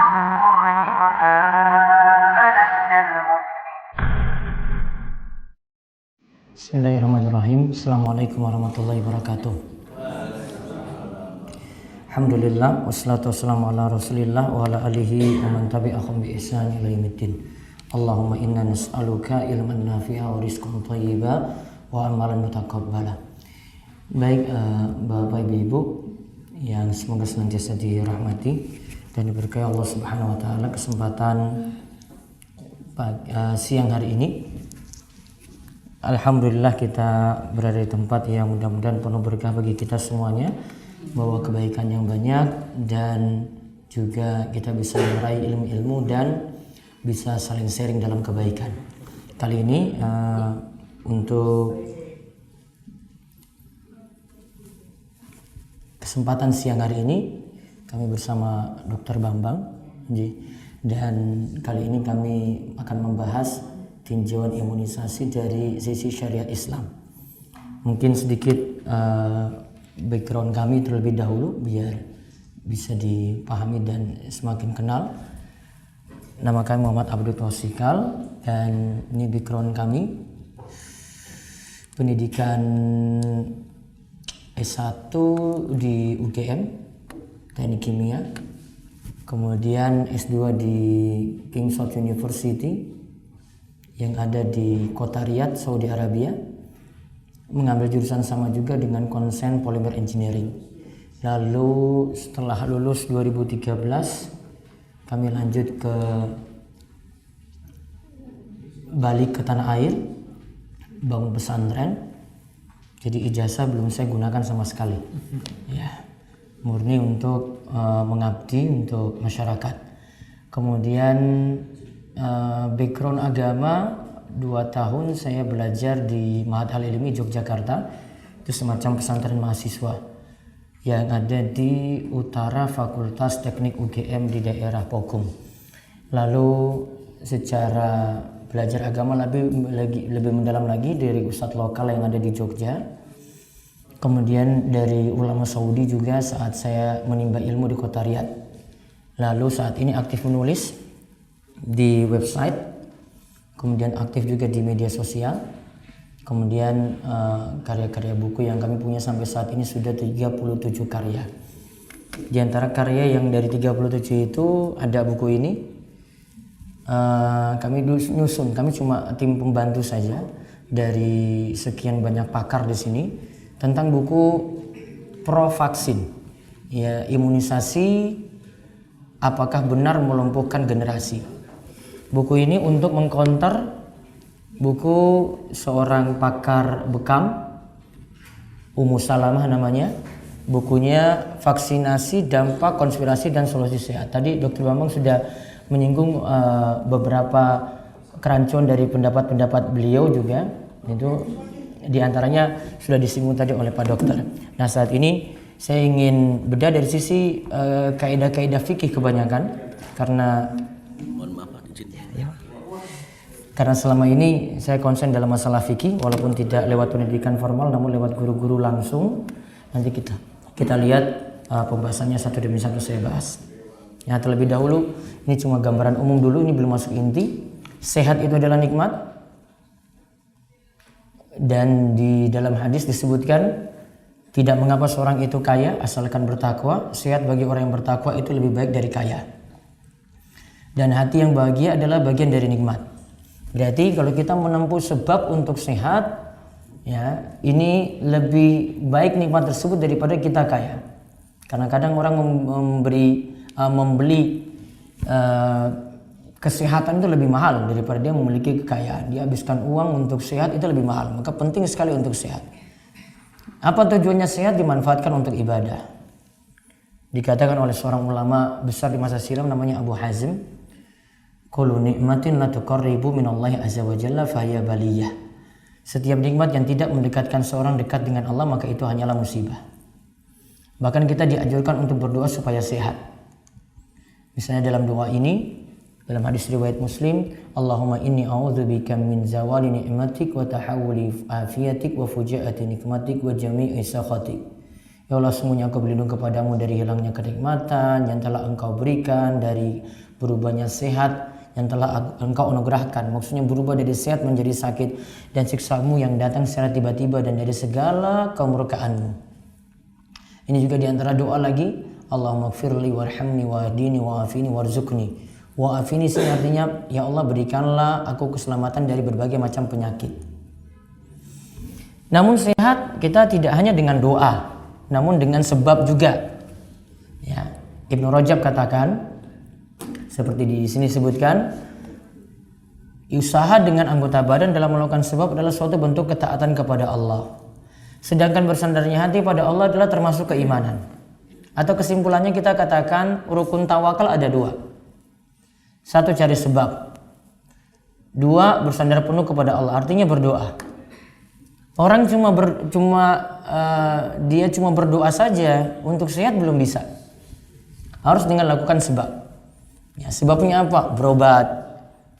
Bismillahirrahmanirrahim. Assalamualaikum warahmatullahi wabarakatuh. Alhamdulillah wassalatu wassalamu ala Rasulillah wa ala alihi wa man tabi'ahum bi ihsan ila yaumiddin. Allahumma inna nas'aluka ilman nafi'a wa rizqan thayyiba wa amalan mutaqabbala. Baik Bapak Ibu yang semoga senantiasa dirahmati dan diberkahi Allah Subhanahu wa taala, kesempatan siang hari ini alhamdulillah kita berada di tempat yang mudah-mudahan penuh berkah bagi kita semuanya, bawa kebaikan yang banyak dan juga kita bisa meraih ilmu-ilmu dan bisa saling sharing dalam kebaikan. Kali ini untuk kesempatan siang hari ini kami bersama Dr. Bambang dan kali ini kami akan membahas tinjauan imunisasi dari sisi syariat Islam. Mungkin sedikit background kami terlebih dahulu biar bisa dipahami dan semakin kenal. Nama kami Muhammad Abdul Tausikal dan ini background kami. Pendidikan S1 di UGM, Teknik Kimia. Kemudian S2 di King Saud University yang ada di kota Riyadh, Saudi Arabia, mengambil jurusan sama juga dengan konsen Polymer Engineering. Lalu setelah lulus 2013 kami lanjut balik ke tanah air, bangun pesantren. Jadi ijazah belum saya gunakan sama sekali, ya, murni untuk mengabdi untuk masyarakat. Kemudian background agama 2 tahun saya belajar di Ma'had Al-Ilmi Yogyakarta, itu semacam pesantren mahasiswa yang ada di utara Fakultas Teknik UGM di daerah Pogung. Lalu secara belajar agama lebih mendalam lagi dari ustadz lokal yang ada di Jogja, kemudian dari ulama Saudi juga saat saya menimba ilmu di kota Riyadh. Lalu saat ini aktif menulis di website, kemudian aktif juga di media sosial, kemudian karya-karya buku yang kami punya sampai saat ini sudah 37 karya. Di antara karya yang dari 37 itu ada buku ini, kami nyusun, kami cuma tim pembantu saja dari sekian banyak pakar di sini, tentang buku pro vaksin, ya, imunisasi apakah benar melumpuhkan generasi. Buku ini untuk mengcounter buku seorang pakar bekam, Ummu Salamah namanya. Bukunya Vaksinasi, Dampak, Konspirasi, dan Solusi Sehat. Tadi Dr. Bambang sudah menyinggung beberapa kerancuan dari pendapat-pendapat beliau juga. Itu diantaranya sudah disinggung tadi oleh Pak Dokter. Nah, saat ini saya ingin bedah dari sisi kaidah-kaidah fikih kebanyakan, karena selama ini saya konsen dalam masalah fikih, walaupun tidak lewat pendidikan formal namun lewat guru-guru langsung. Nanti kita lihat pembahasannya satu demi satu saya bahas. Ya, terlebih dahulu ini cuma gambaran umum dulu, ini belum masuk inti. Sehat itu adalah nikmat. Dan di dalam hadis disebutkan tidak mengapa seorang itu kaya asalkan bertakwa. Sehat bagi orang yang bertakwa itu lebih baik dari kaya. Dan hati yang bahagia adalah bagian dari nikmat. Berarti kalau kita menempuh sebab untuk sehat, ya, ini lebih baik nikmat tersebut daripada kita kaya. Karena kadang orang membeli kesehatan itu lebih mahal daripada dia memiliki kekayaan. Dia habiskan uang untuk sehat itu lebih mahal. Maka penting sekali untuk sehat. Apa tujuannya sehat? Dimanfaatkan untuk ibadah. Dikatakan oleh seorang ulama besar di masa silam namanya Abu Hazim, kullu nikmatin la tuqarribu minallahi azza wa jalla fahiya baliyah. Setiap nikmat yang tidak mendekatkan seorang dekat dengan Allah maka itu hanyalah musibah. Bahkan kita dianjurkan untuk berdoa supaya sehat. Misalnya dalam doa ini, dalam hadis riwayat Muslim, Allahumma inni a'udzubika min zawali ni'matik wa tahawuli afiyatik wa fujaati nikmatik wa jami'i sakhatik. Ya Allah, sungguhnya aku berlindung kepadamu dari hilangnya kenikmatan yang telah engkau berikan, dari berubahnya sehat yang telah engkau anugerahkan. Maksudnya berubah dari sehat menjadi sakit, dan siksamu yang datang secara tiba-tiba, dan dari segala kemurkaanmu. Ini juga diantara doa lagi, Allahumma gfirli warhamni wahdini wa'afini warzuqni. Wa'afini sini artinya, ya Allah berikanlah aku keselamatan dari berbagai macam penyakit. Namun sehat kita tidak hanya dengan doa, namun dengan sebab juga. Ya, Ibnu Rajab katakan, seperti di sini sebutkan, usaha dengan anggota badan dalam melakukan sebab adalah suatu bentuk ketaatan kepada Allah. Sedangkan bersandarnya hati pada Allah adalah termasuk keimanan. Atau kesimpulannya kita katakan rukun tawakal ada dua. Satu, cari sebab. Dua, bersandar penuh kepada Allah, artinya berdoa. Orang dia cuma berdoa saja untuk sehat belum bisa. Harus dengan lakukan sebab. Ya, sebabnya apa? Berobat.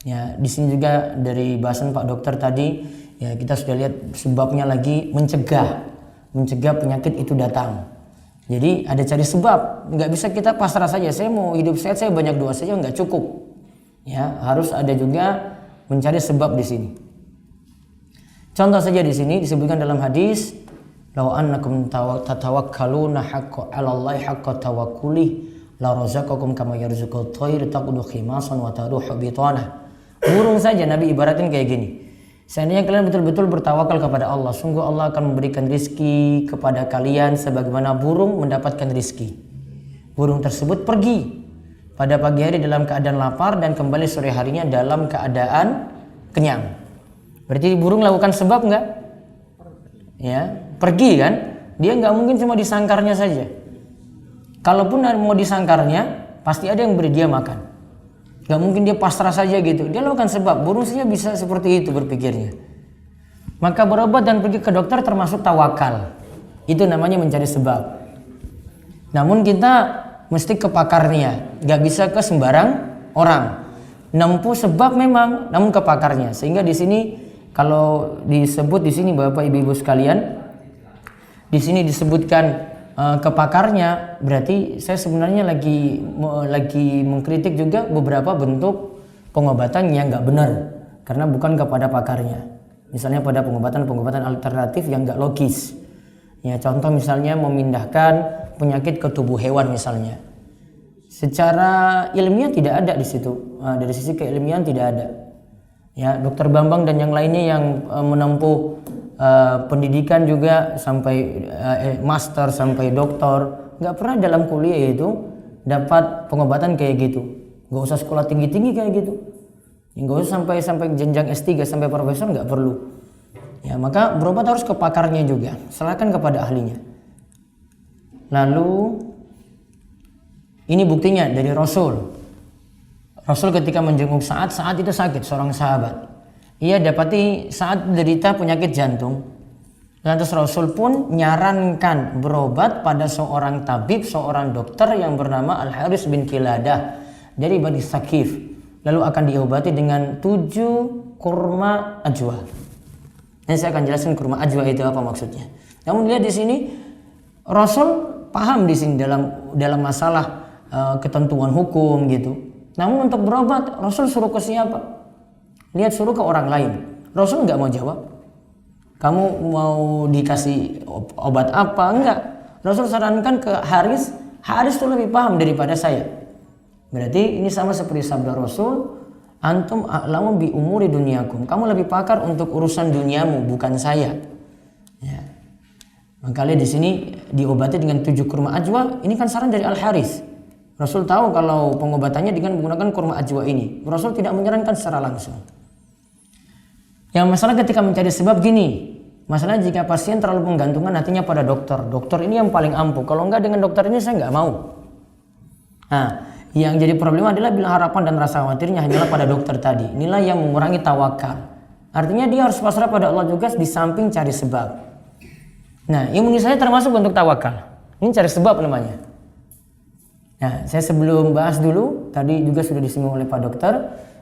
Ya, di sini juga dari bahasan Pak Dokter tadi, ya kita sudah lihat sebabnya lagi mencegah penyakit itu datang. Jadi ada cari sebab. Nggak bisa kita pasrah saja. Saya mau hidup sehat, saya banyak doa saja nggak cukup. Ya, harus ada juga mencari sebab di sini. Contoh saja di sini disebutkan dalam hadis, "Law annakum tatawakkaluna haqqa 'alallahi haqqa tawakkuli la razaqakum kama yarzuqut thair taqudu khimasan wa taruhu bitana." Burung saja Nabi ibaratin kayak gini. Seandainya kalian betul-betul bertawakal kepada Allah, sungguh Allah akan memberikan rizki kepada kalian sebagaimana burung mendapatkan rizki. Burung tersebut pergi pada pagi hari dalam keadaan lapar dan kembali sore harinya dalam keadaan kenyang. Berarti burung lakukan sebab enggak? Ya, pergi kan? Dia enggak mungkin cuma disangkarnya saja. Kalaupun mau disangkarnya, pasti ada yang beri dia makan. Enggak mungkin dia pasrah saja gitu. Dia lakukan sebab. Burung saja bisa seperti itu berpikirnya. Maka berobat dan pergi ke dokter termasuk tawakal. Itu namanya mencari sebab. Namun kita mesti ke pakarnya, nggak bisa ke sembarang orang. Nempuh sebab memang, namun ke pakarnya. Sehingga di sini kalau disebut di sini Bapak Ibu sekalian, di sini disebutkan ke pakarnya, berarti saya sebenarnya lagi mengkritik juga beberapa bentuk pengobatan yang nggak benar karena bukan kepada pakarnya. Misalnya pada pengobatan alternatif yang nggak logis. Ya, contoh misalnya memindahkan penyakit ke tubuh hewan misalnya. Secara ilmiah tidak ada di situ. Dari sisi keilmiahan tidak ada. Ya, Dokter Bambang dan yang lainnya yang menempuh pendidikan juga sampai master sampai doktor, nggak pernah dalam kuliah itu dapat pengobatan kayak gitu. Nggak usah sekolah tinggi-tinggi kayak gitu. Nggak usah sampai jenjang S3 sampai profesor, nggak perlu. Ya, maka berobat harus ke pakarnya juga. Serahkan kepada ahlinya. Lalu ini buktinya dari Rasul. Rasul ketika menjenguk Sa'ad itu sakit, seorang sahabat. Ia dapati Sa'ad menderita penyakit jantung. Lantas Rasul pun nyarankan berobat pada seorang tabib, seorang dokter yang bernama Al-Haris bin Qiladah dari Bani Sakif. Lalu akan diobati dengan 7 kurma ajwa. Nanti saya akan jelaskan kurma ajwa itu apa maksudnya. Namun lihat di sini Rasul paham di sini dalam masalah ketentuan hukum gitu. Namun untuk berobat Rasul suruh ke siapa? Lihat, suruh ke orang lain. Rasul nggak mau jawab. Kamu mau dikasih obat apa? Enggak. Rasul sarankan ke Haris. Haris itu lebih paham daripada saya. Berarti ini sama seperti sabda Rasul, antum a'lamu bi umuri dunyakum. Kamu lebih pakar untuk urusan duniamu, bukan saya. Ya. Maka lihat di sini diobati dengan 7 kurma ajwa. Ini kan saran dari Al-Haris. Rasul tahu kalau pengobatannya dengan menggunakan kurma ajwa ini. Rasul tidak menyarankan secara langsung. Yang masalah ketika mencari sebab gini. Masalah jika pasien terlalu menggantungan hatinya pada dokter. Dokter ini yang paling ampuh. Kalau enggak dengan dokter ini saya enggak mau. Nah, yang jadi problem adalah bila harapan dan rasa khawatirnya hanyalah pada dokter tadi. Inilah yang mengurangi tawakal. Artinya dia harus pasrah pada Allah juga di samping cari sebab. Nah, imunisasi termasuk bentuk tawakal. Ini cari sebab namanya. Nah, saya sebelum bahas dulu, tadi juga sudah disinggung oleh Pak Dokter.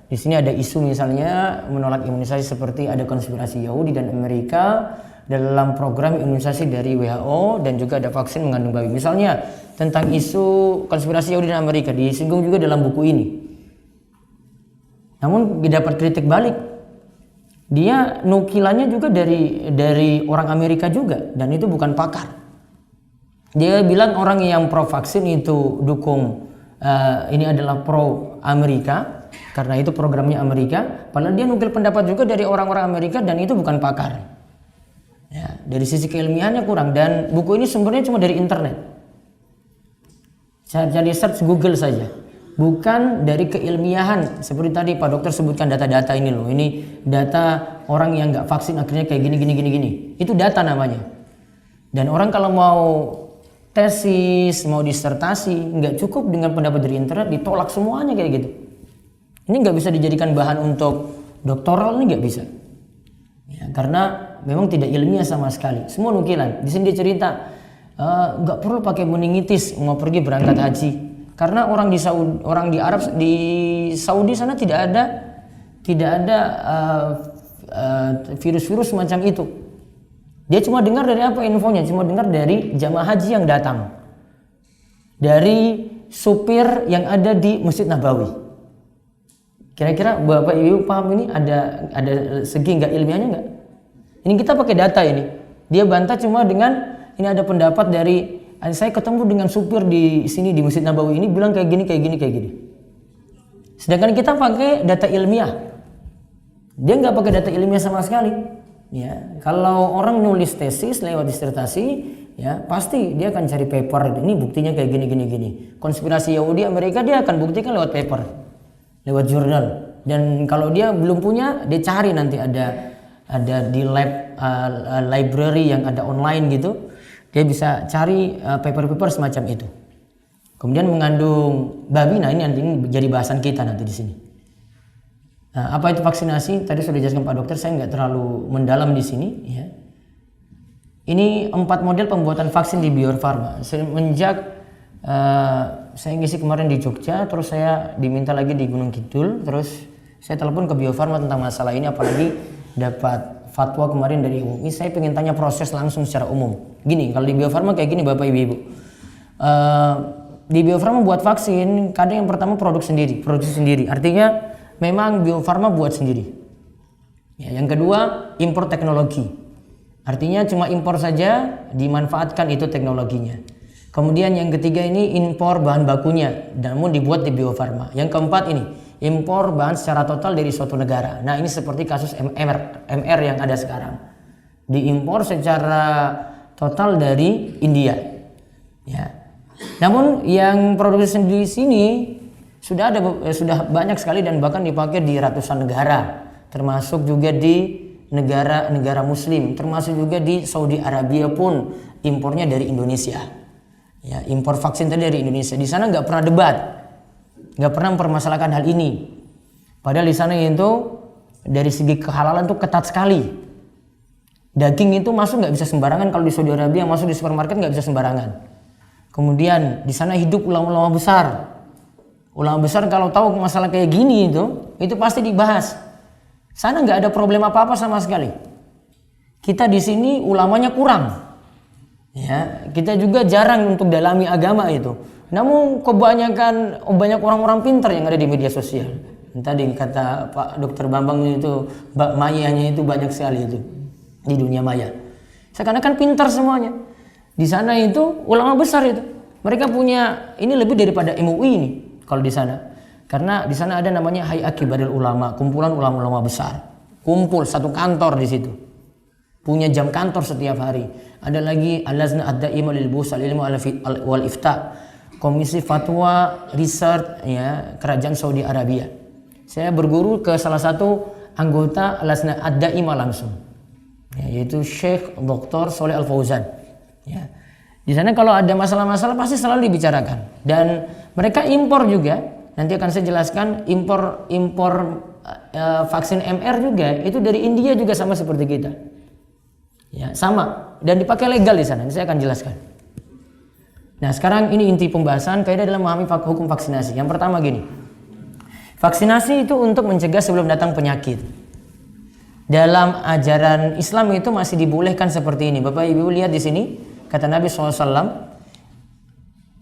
Di sini ada isu misalnya menolak imunisasi seperti ada konspirasi Yahudi dan Amerika dalam program imunisasi dari WHO dan juga ada vaksin mengandung babi. Misalnya tentang isu konspirasi Yahudi dan Amerika disinggung juga dalam buku ini. Namun didapat kritik balik. Dia nukilannya juga dari orang Amerika juga dan itu bukan pakar. Dia bilang orang yang pro vaksin itu dukung ini adalah pro Amerika karena itu programnya Amerika. Padahal dia nukil pendapat juga dari orang-orang Amerika dan itu bukan pakar. Ya, dari sisi keilmiahannya kurang dan buku ini sumbernya cuma dari internet. Jadi search Google saja. Bukan dari keilmiahan seperti tadi Pak Dokter sebutkan data-data ini loh. Ini data orang yang nggak vaksin akhirnya kayak gini. Itu data namanya. Dan orang kalau mau tesis, mau disertasi, nggak cukup dengan pendapat dari internet, ditolak semuanya kayak gitu. Ini nggak bisa dijadikan bahan untuk doktoral, ini nggak bisa. Ya, karena memang tidak ilmiah sama sekali. Semua nukilan. Di sini dia cerita nggak perlu pakai meningitis mau pergi berangkat haji. Karena orang di Saudi, orang di Arab di Saudi sana tidak ada virus-virus semacam itu. Dia cuma dengar dari apa infonya? Cuma dengar dari jamaah haji yang datang, dari supir yang ada di Masjid Nabawi. Kira-kira Bapak Ibu paham ini ada segi nggak ilmiahnya nggak? Ini kita pakai data ini. Dia bantah cuma dengan ini ada pendapat dari saya ketemu dengan supir di sini di Masjid Nabawi ini bilang kayak gini. Sedangkan kita pakai data ilmiah. Dia nggak pakai data ilmiah sama sekali. Ya, kalau orang nulis tesis lewat disertasi, ya pasti dia akan cari paper. Ini buktinya kayak gini. Konspirasi Yahudi Amerika dia akan buktikan lewat paper, lewat jurnal. Dan kalau dia belum punya, dia cari nanti ada di library yang ada online gitu. Dia bisa cari paper-paper semacam itu. Kemudian mengandung babi. Nah ini jadi bahasan kita nanti di sini. Nah, apa itu vaksinasi? Tadi sudah dijelaskan Pak Dokter. Saya nggak terlalu mendalam di sini. Ya. Ini 4 model pembuatan vaksin di Bio Farma. Semenjak saya ngisi kemarin di Jogja, terus saya diminta lagi di Gunung Kidul, terus saya telepon ke Bio Farma tentang masalah ini. Apalagi dapat fatwa kemarin dari UI, saya pengen tanya proses langsung secara umum. Gini, kalau di Bio Farma kayak gini Bapak Ibu. Di Bio Farma buat vaksin, kadang yang pertama produksi sendiri. Artinya memang Bio Farma buat sendiri. Ya, yang kedua, impor teknologi. Artinya cuma impor saja, dimanfaatkan itu teknologinya. Kemudian yang ketiga ini impor bahan bakunya, namun dibuat di Bio Farma. Yang keempat ini, impor bahan secara total dari suatu negara. Nah ini seperti kasus MR yang ada sekarang. Diimpor secara total dari India. Ya. Namun yang produksi di sini sudah banyak sekali dan bahkan dipakai di ratusan negara. Termasuk juga di negara Muslim. Termasuk juga di Saudi Arabia pun impornya dari Indonesia. Ya, impor vaksin tadi dari Indonesia. Di sana nggak pernah debat. Nggak pernah mempermasalahkan hal ini. Padahal di sana itu dari segi kehalalan itu ketat sekali. Daging itu masuk nggak bisa sembarangan. Kalau di Saudi Arabia masuk di supermarket nggak bisa sembarangan. Kemudian di sana hidup ulama-ulama besar. Ulama besar kalau tahu masalah kayak gini itu pasti dibahas. Sana nggak ada problem apa-apa sama sekali. Kita di sini ulamanya kurang. Ya, kita juga jarang untuk dalami agama itu. Namun banyak orang-orang pintar yang ada di media sosial. Tadi kata Pak Dokter Bambang itu mayanya itu banyak sekali itu di dunia maya. Seakan-akan pintar semuanya. Di sana itu ulama besar itu. Mereka punya ini lebih daripada MUI ini kalau di sana. Karena di sana ada namanya Hay'at Kibarul Ulama, kumpulan ulama-ulama besar. Kumpul satu kantor di situ. Punya jam kantor setiap hari. Ada lagi Al-Lajnah Ad-Daimah lil Buhth al-Ilm wal Ifta. Komisi Fatwa Research ya Kerajaan Saudi Arabia. Saya berguru ke salah satu anggota Al-Lajnah Ad-Daimah langsung. Ya, yaitu Syekh Dr. Shalih Al-Fauzan. Ya. Di sana kalau ada masalah-masalah pasti selalu dibicarakan. Dan mereka impor juga. Nanti akan saya jelaskan impor vaksin MR juga itu dari India juga sama seperti kita. Ya, sama dan dipakai legal di sana. Ini saya akan jelaskan. Nah, sekarang ini inti pembahasan kaidah dalam memahami hukum vaksinasi. Yang pertama gini. Vaksinasi itu untuk mencegah sebelum datang penyakit. Dalam ajaran Islam itu masih dibolehkan seperti ini. Bapak Ibu lihat di sini, kata Nabi SAW,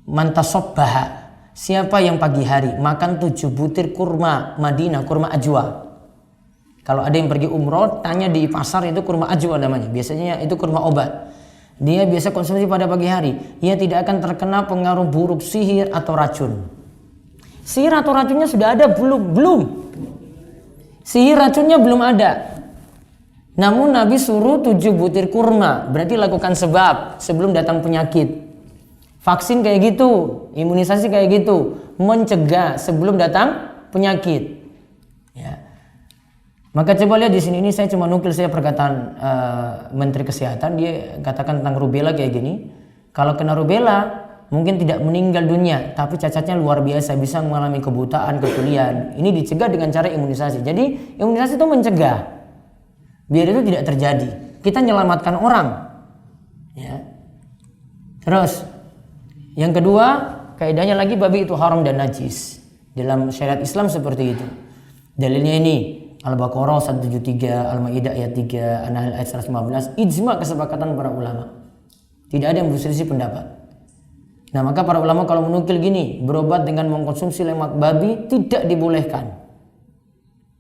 man tasabbaha, siapa yang pagi hari makan 7 butir kurma Madinah, kurma ajwa. Kalau ada yang pergi umroh, tanya di pasar itu kurma ajwa namanya. Biasanya itu kurma obat. Dia biasa konsumsi pada pagi hari. Ia tidak akan terkena pengaruh buruk sihir atau racun. Sihir atau racunnya sudah ada belum? Belum. Sihir racunnya belum ada. Namun Nabi suruh 7 butir kurma. Berarti lakukan sebab sebelum datang penyakit. Vaksin kayak gitu, imunisasi kayak gitu, mencegah sebelum datang penyakit. Ya. Maka coba lihat di sini, ini saya cuma nukil saya perkataan Menteri Kesehatan. Dia katakan tentang rubella kayak gini. Kalau kena rubella mungkin tidak meninggal dunia, tapi cacatnya luar biasa, bisa mengalami kebutaan, ketulian. Ini dicegah dengan cara imunisasi. Jadi imunisasi itu mencegah, biar itu tidak terjadi. Kita menyelamatkan orang. Ya. Terus yang kedua, kaidahnya lagi babi itu haram dan najis. Dalam syariat Islam seperti itu. Dalilnya ini Al-Baqarah 173, Al-Maidah ayat 3, An-Nahl ayat 115, ijma kesepakatan para ulama. Tidak ada yang berselisih pendapat. Nah, maka para ulama kalau menukil gini, berobat dengan mengkonsumsi lemak babi tidak dibolehkan.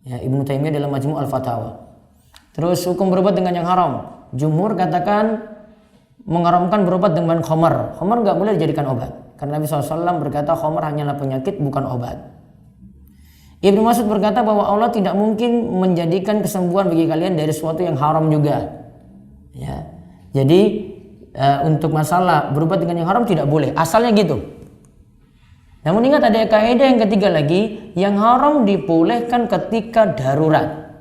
Ya, Ibnu Taimiyah dalam Majmu' Al-Fatawa. Terus hukum berobat dengan yang haram. Jumhur katakan mengharamkan berobat dengan khamar. Khamar nggak boleh dijadikan obat. Karena Nabi SAW berkata khamar hanyalah penyakit bukan obat. Ibnu Mas'ud berkata bahwa Allah tidak mungkin menjadikan kesembuhan bagi kalian dari sesuatu yang haram juga. Ya. Jadi untuk masalah berobat dengan yang haram tidak boleh, asalnya gitu. Namun ingat ada kaidah yang ketiga lagi, yang haram dibolehkan ketika darurat.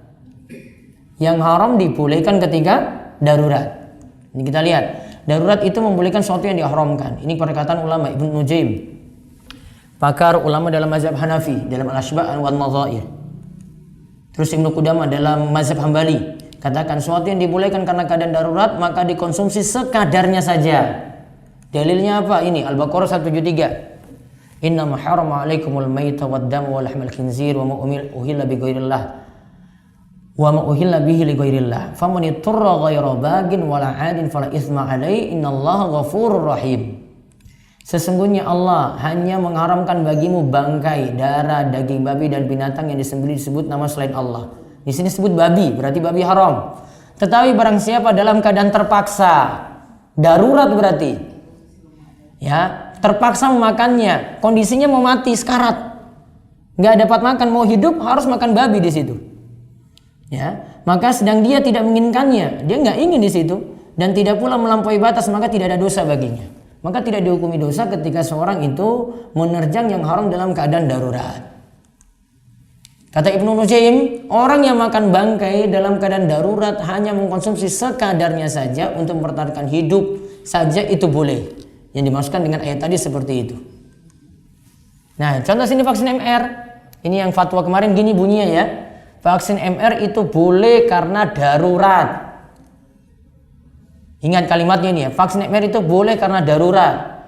Yang haram dibolehkan ketika darurat. Ini kita lihat, darurat itu membolehkan sesuatu yang diharamkan. Ini perkataan ulama Ibnu Nujaim, pakar ulama dalam mazhab Hanafi dalam Al-Ashba' wal Madzair. Terus Ibnu Qudamah dalam mazhab Hambali katakan sesuatu yang dibolehkan karena keadaan darurat maka dikonsumsi sekadarnya saja. Dalilnya apa? Ini Al-Baqarah 173. Inna ma harama 'alaikumul maita wad dam wa lahmal khinzir wa ma uhilla bi ghairillah wa ma uhilla bihi li ghairillah faman ittara ghaira bagin wala 'adin fala itsma 'alaihi innallaha ghafurur rahim. Sesungguhnya Allah hanya mengharamkan bagimu bangkai, darah, daging babi dan binatang yang disembelih disebut nama selain Allah. Di sini sebut babi, berarti babi haram. Tetapi barang siapa dalam keadaan terpaksa, darurat berarti, ya terpaksa memakannya, kondisinya mau mati, sekarat, nggak dapat makan, mau hidup harus makan babi di situ. Ya, maka sedang dia tidak menginginkannya, dia nggak ingin di situ dan tidak pula melampaui batas, maka tidak ada dosa baginya. Maka tidak dihukumi dosa ketika seorang itu menerjang yang haram dalam keadaan darurat. Kata Ibnu Nujaim, orang yang makan bangkai dalam keadaan darurat hanya mengkonsumsi sekadarnya saja untuk mempertahankan hidup saja itu boleh. Yang dimaksudkan dengan ayat tadi seperti itu. Nah, contoh sini vaksin MR. Ini yang fatwa kemarin gini bunyinya ya. Vaksin MR itu boleh karena darurat. Ingat kalimatnya ini ya. Vaksin MR itu boleh karena darurat.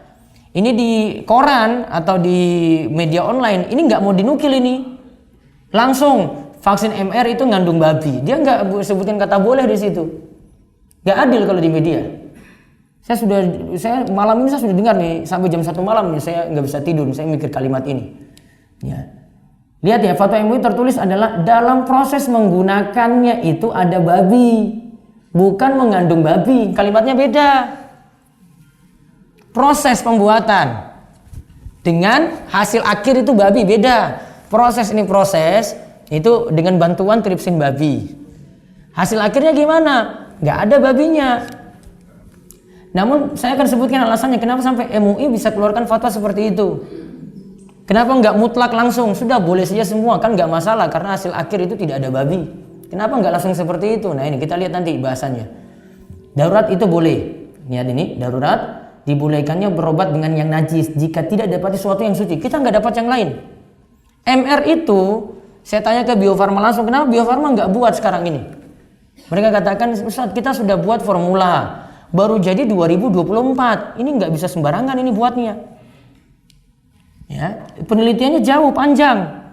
Ini di koran atau di media online, ini nggak mau dinukil ini. Langsung vaksin MR itu ngandung babi. Dia nggak sebutkan kata boleh di situ. Nggak adil kalau di media. Saya malam ini saya sudah dengar nih sampai jam 1 malam nih saya nggak bisa tidur. Saya mikir kalimat ini. Ya. Lihat ya, fatwa MUI tertulis adalah dalam proses menggunakannya itu ada babi, bukan mengandung babi. Kalimatnya beda. Proses pembuatan dengan hasil akhir itu babi beda. Proses itu dengan bantuan tripsin babi. Hasil akhirnya gimana? Nggak ada babinya. Namun saya akan sebutkan alasannya kenapa sampai MUI bisa keluarkan fatwa seperti itu. Kenapa nggak mutlak langsung? Sudah boleh saja semua, kan nggak masalah karena hasil akhir itu tidak ada babi. Kenapa nggak langsung seperti itu? Nah ini kita lihat nanti bahasannya. Darurat itu boleh. Lihat ini, darurat dibolehkannya berobat dengan yang najis jika tidak dapati sesuatu yang suci. Kita nggak dapat yang lain. MR itu, saya tanya ke Bio Farma langsung, kenapa Bio Farma nggak buat sekarang ini? Mereka katakan, Ustaz kita sudah buat formula, baru jadi 2024, ini nggak bisa sembarangan ini buatnya. Ya, penelitiannya jauh, panjang.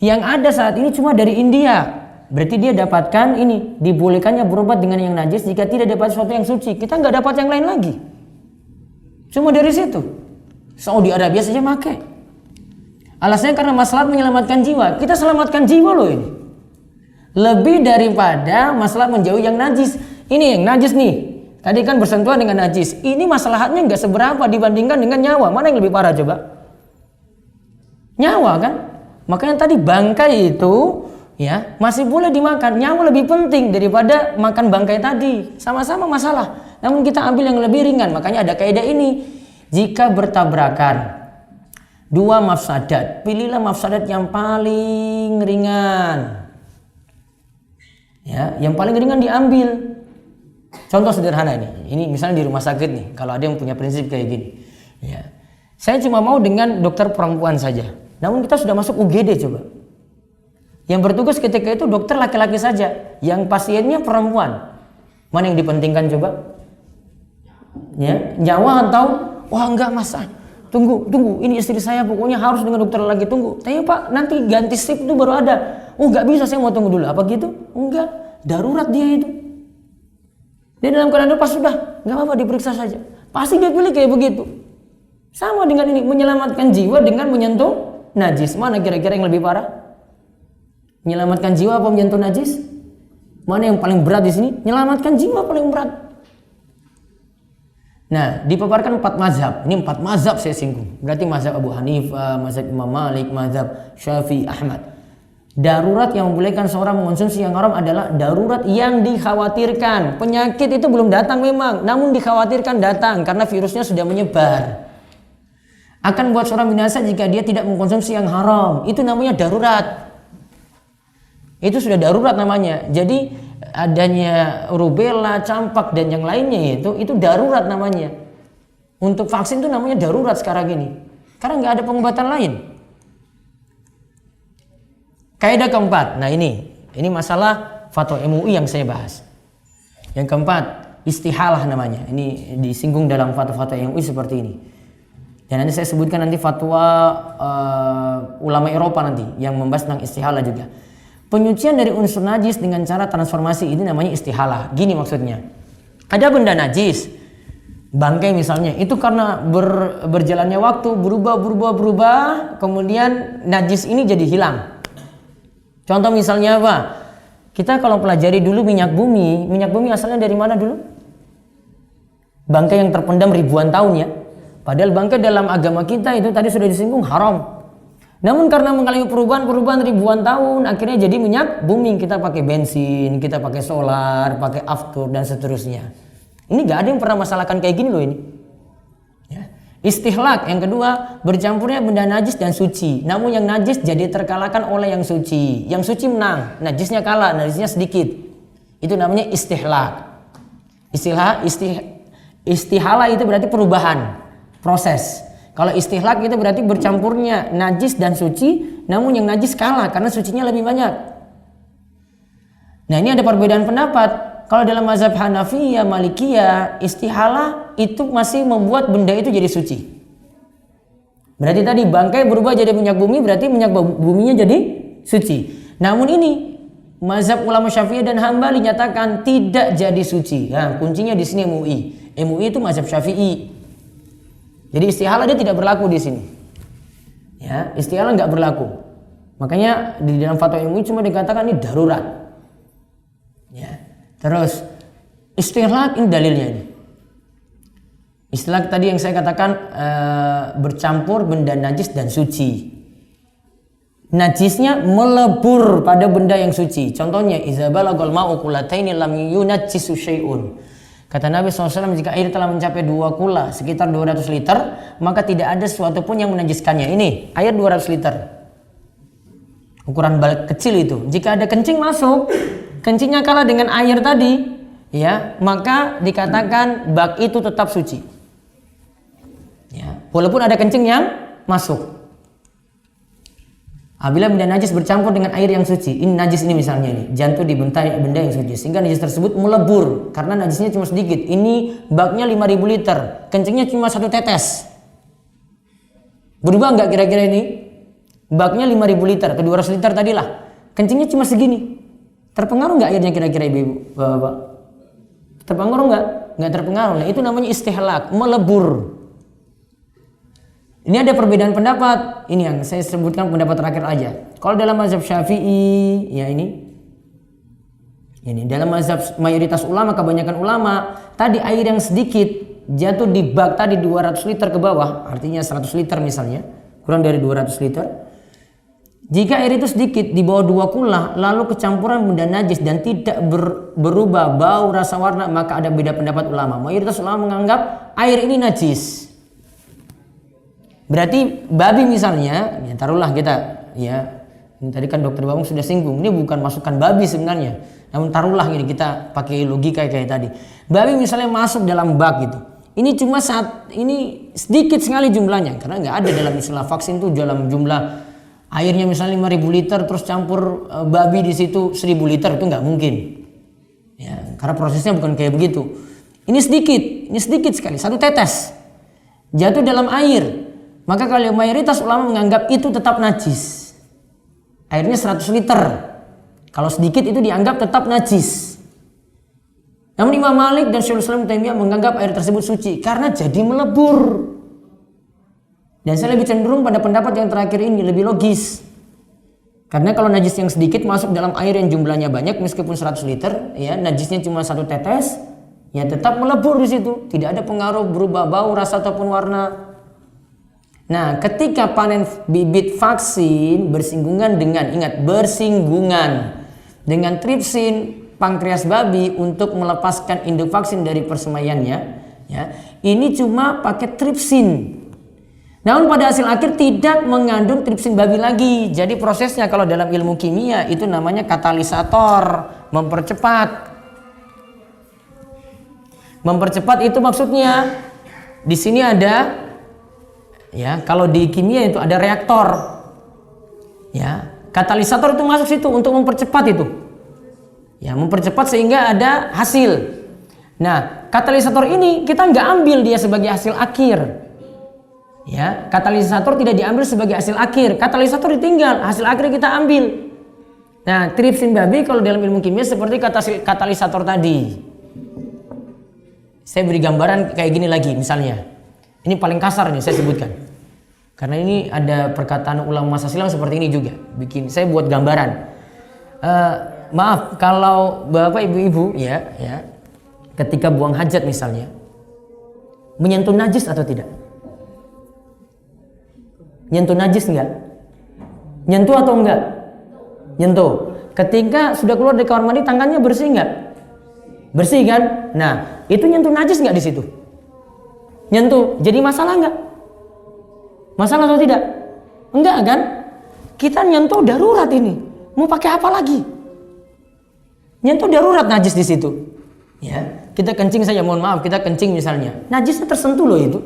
Yang ada saat ini cuma dari India. Berarti dia dapatkan ini, dibolehkannya berobat dengan yang najis jika tidak dapat sesuatu yang suci. Kita nggak dapat yang lain lagi. Cuma dari situ. Saudi Arabia saja pakai. Alasannya karena masalah menyelamatkan jiwa. Kita selamatkan jiwa loh ini. Lebih daripada masalah menjauhi yang najis. Ini yang najis nih. Tadi kan bersentuhan dengan najis. Ini masalahnya nggak seberapa dibandingkan dengan nyawa. Mana yang lebih parah coba? Nyawa kan? Makanya tadi bangkai itu ya masih boleh dimakan. Nyawa lebih penting daripada makan bangkai tadi. Sama-sama masalah. Namun kita ambil yang lebih ringan. Makanya ada kaidah ini. Jika bertabrakan dua mafsadat, pilihlah mafsadat yang paling ringan. Ya, yang paling ringan diambil. Contoh sederhana ini. Ini misalnya di rumah sakit nih. Kalau ada yang punya prinsip kayak gini. Ya. Saya cuma mau dengan dokter perempuan saja. Namun kita sudah masuk UGD coba. Yang bertugas ketika itu dokter laki-laki saja. Yang pasiennya perempuan. Mana yang dipentingkan coba? Ya, nyawa atau wah enggak mas, tunggu, ini istri saya pokoknya harus dengan dokter lagi, tunggu. Tapi Pak, nanti ganti shift itu baru ada. Oh enggak bisa, saya mau tunggu dulu. Apa gitu? Enggak, darurat dia itu. Dia dalam keadaan pas sudah, enggak apa-apa diperiksa saja. Pasti dia pilih kayak begitu. Sama dengan ini, menyelamatkan jiwa dengan menyentuh najis. Mana kira-kira yang lebih parah? Menyelamatkan jiwa apa menyentuh najis? Mana yang paling berat di sini? Menyelamatkan jiwa paling berat. Nah, dipaparkan 4 mazhab. Ini 4 mazhab saya singgung. Berarti mazhab Abu Hanifah, mazhab Imam Malik, mazhab Syafi'i, Ahmad. Darurat yang membolehkan seorang mengonsumsi yang haram adalah darurat yang dikhawatirkan. Penyakit itu belum datang memang, namun dikhawatirkan datang karena virusnya sudah menyebar. Akan buat seorang binasa jika dia tidak mengkonsumsi yang haram. Itu namanya darurat. Itu sudah darurat namanya. Jadi adanya rubella, campak dan yang lainnya itu darurat namanya. Untuk vaksin itu namanya darurat sekarang ini. Karena nggak ada pengobatan lain. Kaidah keempat. Nah ini masalah fatwa MUI yang saya bahas. Yang keempat, istihalah namanya. Ini disinggung dalam fatwa-fatwa MUI seperti ini. Dan nanti saya sebutkan nanti fatwa ulama Eropa nanti yang membahas tentang istihalah juga. Penyucian dari unsur najis dengan cara transformasi ini namanya istihalah. Gini maksudnya. Ada benda najis, bangkai misalnya, itu karena berjalannya waktu berubah, kemudian najis ini jadi hilang. Contoh misalnya apa? Kita kalau pelajari dulu minyak bumi asalnya dari mana dulu? Bangkai yang terpendam ribuan tahun ya. Padahal bangkai dalam agama kita itu tadi sudah disinggung haram. Namun karena mengalami perubahan ribuan tahun, akhirnya jadi minyak bumi. Kita pakai bensin, kita pakai solar, pakai aftur dan seterusnya. Ini gak ada yang pernah masalahkan kayak gini loh ini. Ya. Istihlak yang kedua, bercampurnya benda najis dan suci. Namun yang najis jadi terkalahkan oleh yang suci. Yang suci menang, najisnya kalah, najisnya sedikit. Itu namanya istihlak. Istihalah itu berarti perubahan, proses. Kalau istihlak itu berarti bercampurnya najis dan suci, namun yang najis kalah karena sucinya lebih banyak. Nah ini ada perbedaan pendapat. Kalau dalam mazhab Hanafiyah, Malikiyah, istihalah itu masih membuat benda itu jadi suci. Berarti tadi bangkai berubah jadi minyak bumi, berarti minyak buminya jadi suci. Namun ini mazhab ulama Syafi'i dan Hambali nyatakan tidak jadi suci. Nah, kuncinya di sini MUI. MUI itu mazhab Syafi'i. Jadi istihalah dia tidak berlaku di sini. Ya, istihalah nggak berlaku. Makanya di dalam fatwa MUI cuma dikatakan ini darurat. Ya. Terus istihlak ini dalilnya ini. Istilah tadi yang saya katakan bercampur benda najis dan suci. Najisnya melebur pada benda yang suci. Contohnya iza balagal ma'u qulataini lam yunajjisu syai'un. Kata Nabi SAW, jika air telah mencapai 2 kula, sekitar 200 liter, maka tidak ada sesuatu pun yang menajiskannya. Ini, air 200 liter. Ukuran balik kecil itu. Jika ada kencing masuk, kencingnya kalah dengan air tadi, ya, maka dikatakan bak itu tetap suci. Ya, walaupun ada kencing yang masuk. Apabila benda najis bercampur dengan air yang suci, ini najis ini misalnya ini, jatuh di benda yang suci, sehingga najis tersebut melebur karena najisnya cuma sedikit. Ini baknya 5.000 liter, kencingnya cuma 1 tetes. Berubah nggak kira-kira ini? Baknya 5.000 liter, ke 200 liter tadilah, kencingnya cuma segini. Terpengaruh nggak airnya kira-kira ibu bapak? Terpengaruh nggak? Nggak terpengaruh. Nah itu namanya istihlak, melebur. Ini ada perbedaan pendapat. Ini yang saya sebutkan pendapat terakhir aja. Kalau dalam mazhab Syafi'i, ya ini dalam mazhab mayoritas ulama, kebanyakan ulama, tadi air yang sedikit jatuh di bak tadi 200 liter ke bawah, artinya 100 liter misalnya, kurang dari 200 liter. Jika air itu sedikit di bawah 2 kula lalu kecampuran benda najis dan tidak berubah bau, rasa, warna, maka ada beda pendapat ulama. Mayoritas ulama menganggap air ini najis. Berarti babi misalnya, ya taruhlah kita, ya ini tadi kan dokter Bambang sudah singgung, ini bukan masukan babi sebenarnya, namun taruhlah ini kita pakai logika kayak tadi. Babi misalnya masuk dalam bak gitu, ini cuma ini sedikit sekali jumlahnya, karena nggak ada dalam istilah vaksin tuh dalam jumlah airnya misalnya 5.000 liter terus campur babi di situ 1.000 liter, itu nggak mungkin, ya karena prosesnya bukan kayak begitu. Ini sedikit sekali, 1 tetes jatuh dalam air. Maka kalau mayoritas ulama menganggap itu tetap najis. Airnya 100 liter. Kalau sedikit itu dianggap tetap najis. Namun Imam Malik dan Syekhul Islam Ibnu Taimiyah menganggap air tersebut suci karena jadi melebur. Dan saya lebih cenderung pada pendapat yang terakhir ini, lebih logis. Karena kalau najis yang sedikit masuk dalam air yang jumlahnya banyak meskipun 100 liter, ya najisnya cuma 1 tetes, ya tetap melebur di situ. Tidak ada pengaruh berubah bau, rasa ataupun warna. Nah, ketika panen bibit vaksin bersinggungan dengan tripsin pankreas babi untuk melepaskan induk vaksin dari persemaiannya, ya, ini cuma pakai tripsin. Namun pada hasil akhir tidak mengandung tripsin babi lagi. Jadi prosesnya kalau dalam ilmu kimia itu namanya katalisator, mempercepat. Mempercepat itu maksudnya di sini ada, ya, kalau di kimia itu ada reaktor, ya, katalisator itu masuk situ untuk mempercepat itu, ya, mempercepat sehingga ada hasil. Nah, katalisator ini kita nggak ambil dia sebagai hasil akhir, ya, katalisator tidak diambil sebagai hasil akhir, katalisator ditinggal, hasil akhir kita ambil. Nah, tripsin babi kalau dalam ilmu kimia seperti katalisator tadi. Saya beri gambaran kayak gini lagi misalnya. Ini paling kasar nih saya sebutkan. Karena ini ada perkataan ulama masa silam seperti ini juga. Saya buat gambaran. Maaf kalau bapak ibu-ibu ya ketika buang hajat misalnya menyentuh najis atau tidak? Nyentuh najis enggak? Nyentuh atau enggak? Nyentuh. Ketika sudah keluar dari kamar mandi tangannya bersih enggak? Bersih kan? Nah, itu nyentuh najis enggak di situ? Nyentuh, jadi masalah enggak? Masalah atau tidak? Enggak kan? Kita nyentuh darurat ini. Mau pakai apa lagi? Nyentuh darurat najis di situ. Ya, kita kencing saja, mohon maaf, kita kencing misalnya. Najisnya tersentuh loh itu.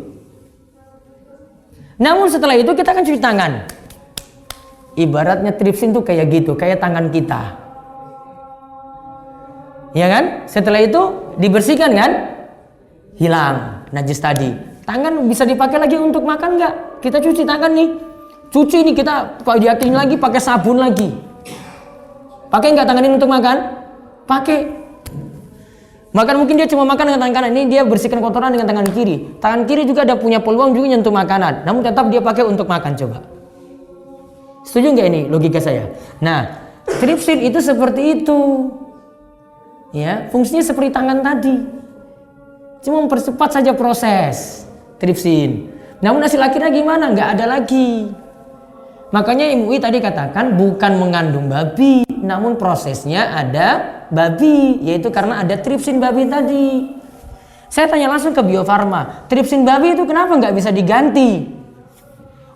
Namun setelah itu kita kan cuci tangan. Ibaratnya tripsin tuh kayak gitu, kayak tangan kita. Ya kan? Setelah itu dibersihkan kan? Hilang najis tadi. Tangan bisa dipakai lagi untuk makan nggak? Kita cuci tangan nih. Cuci nih kita yakin lagi pakai sabun lagi. Pakai nggak tangan ini untuk makan? Pakai. Makan mungkin dia cuma makan dengan tangan kanan. Ini dia bersihkan kotoran dengan tangan kiri. Tangan kiri juga ada punya peluang juga nyentuh makanan. Namun tetap dia pakai untuk makan, coba. Setuju nggak ini logika saya? Nah, tripsin itu seperti itu. Ya, fungsinya seperti tangan tadi. Cuma mempercepat saja proses tripsin. Namun hasil akhirnya gimana? Nggak ada lagi. Makanya MUI tadi katakan bukan mengandung babi, namun prosesnya ada babi, yaitu karena ada tripsin babi tadi. Saya tanya langsung ke Bio Farma, tripsin babi itu kenapa nggak bisa diganti?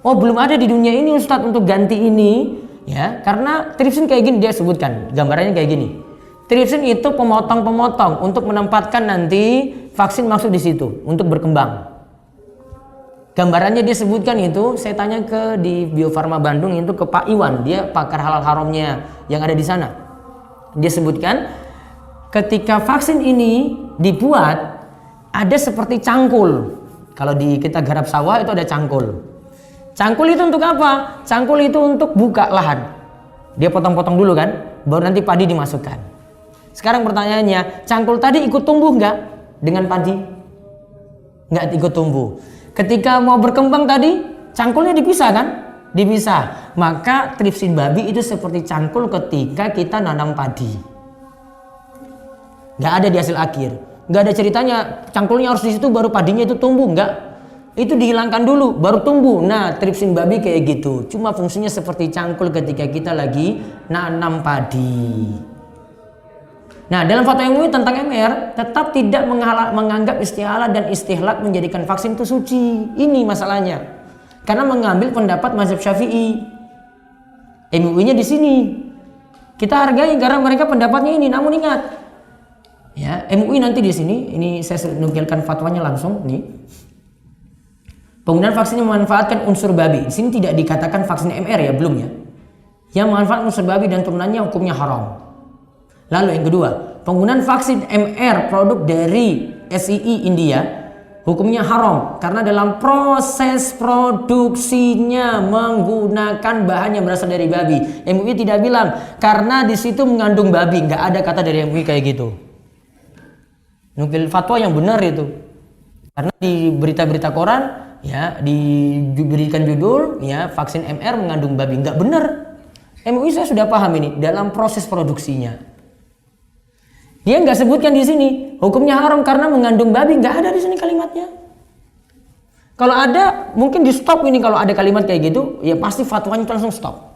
Oh, belum ada di dunia ini Ustadz untuk ganti ini, ya, karena tripsin kayak gini dia sebutkan, gambarannya kayak gini. Tripsin itu pemotong-pemotong untuk menempatkan nanti vaksin masuk di situ untuk berkembang. Gambarannya dia sebutkan itu, saya tanya di Bio Farma Bandung itu ke Pak Iwan, dia pakar halal haramnya yang ada di sana. Dia sebutkan ketika vaksin ini dibuat ada seperti cangkul. Kalau di kita garap sawah itu ada cangkul. Cangkul itu untuk apa? Cangkul itu untuk buka lahan. Dia potong-potong dulu kan? baru nanti padi dimasukkan. Sekarang pertanyaannya, cangkul tadi ikut tumbuh nggak dengan padi? Nggak ikut tumbuh. Ketika mau berkembang tadi, cangkulnya dipisah kan? Dipisah. Maka tripsin babi itu seperti cangkul ketika kita nanam padi. Nggak ada di hasil akhir. Nggak ada ceritanya cangkulnya harus di situ baru padinya itu tumbuh. Nggak. Itu dihilangkan dulu baru tumbuh. Nah, tripsin babi kayak gitu. Cuma fungsinya seperti cangkul ketika kita lagi nanam padi. Nah, dalam fatwa MUI tentang MR tetap tidak menganggap istihala dan istihlak menjadikan vaksin itu suci. Ini masalahnya. Karena mengambil pendapat mazhab Syafi'i. MUI-nya di sini. Kita hargai karena mereka pendapatnya ini. Namun ingat, ya, MUI nanti di sini, ini saya nukilkan fatwanya langsung nih. Penggunaan vaksin yang memanfaatkan unsur babi. Di sini tidak dikatakan vaksin MR ya, belum ya. Yang memanfaatkan unsur babi dan turunannya hukumnya haram. Lalu yang kedua, penggunaan vaksin MR produk dari SII India hukumnya haram karena dalam proses produksinya menggunakan bahan yang berasal dari babi. MUI tidak bilang karena di situ mengandung babi, nggak ada kata dari MUI kayak gitu. Nukil fatwa yang benar itu. Karena di berita-berita koran ya diberikan judul ya vaksin MR mengandung babi, nggak benar. MUI saya sudah paham ini dalam proses produksinya. Dia nggak sebutkan di sini hukumnya haram karena mengandung babi, nggak ada di sini kalimatnya. Kalau ada mungkin di stop ini, kalau ada kalimat kayak gitu ya pasti fatwanya langsung stop.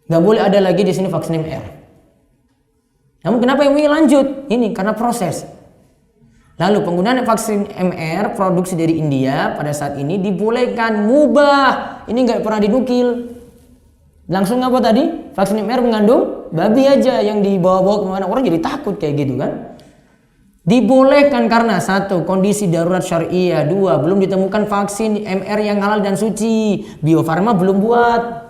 Nggak boleh ada lagi di sini vaksin MR. Namun kenapa MUI lanjut? Ini karena proses. Lalu penggunaan vaksin MR produksi dari India pada saat ini dibolehkan, mubah. Ini nggak pernah dinukil. Langsung apa tadi? Vaksin MR mengandung babi aja yang dibawa-bawa kemana, orang jadi takut kayak gitu kan. Dibolehkan karena satu, kondisi darurat syariah. Dua, belum ditemukan vaksin MR yang halal dan suci. Bio Farma belum buat.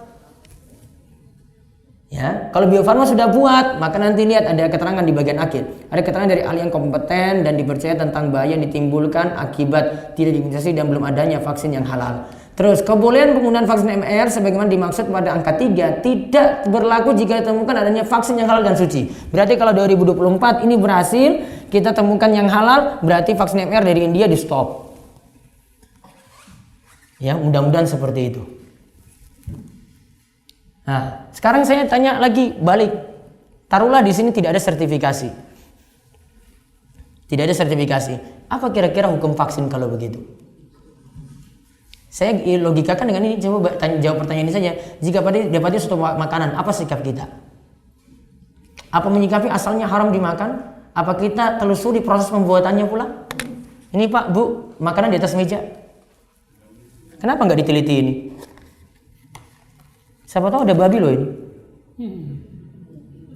Ya, kalau Bio Farma sudah buat, maka nanti lihat ada keterangan di bagian akhir. Ada keterangan dari ahli yang kompeten dan dipercaya tentang bahaya yang ditimbulkan akibat tidak diimunisasi dan belum adanya vaksin yang halal. Terus, kebolehan penggunaan vaksin MR sebagaimana dimaksud pada angka 3 tidak berlaku jika ditemukan adanya vaksin yang halal dan suci. Berarti kalau 2024 ini berhasil, kita temukan yang halal, berarti vaksin MR dari India di stop. Ya, mudah-mudahan seperti itu. Nah, sekarang saya tanya lagi balik. Taruhlah di sini tidak ada sertifikasi. Tidak ada sertifikasi. Apa kira-kira hukum vaksin kalau begitu? Saya logikakan dengan ini, coba jawab pertanyaan ini saja. Jika dapati suatu makanan, apa sikap kita? Apa menyikapi asalnya haram dimakan? Apa kita telusuri proses pembuatannya pula? Ini Pak, Bu, makanan di atas meja. Kenapa nggak diteliti ini? Siapa tahu ada babi loh ini.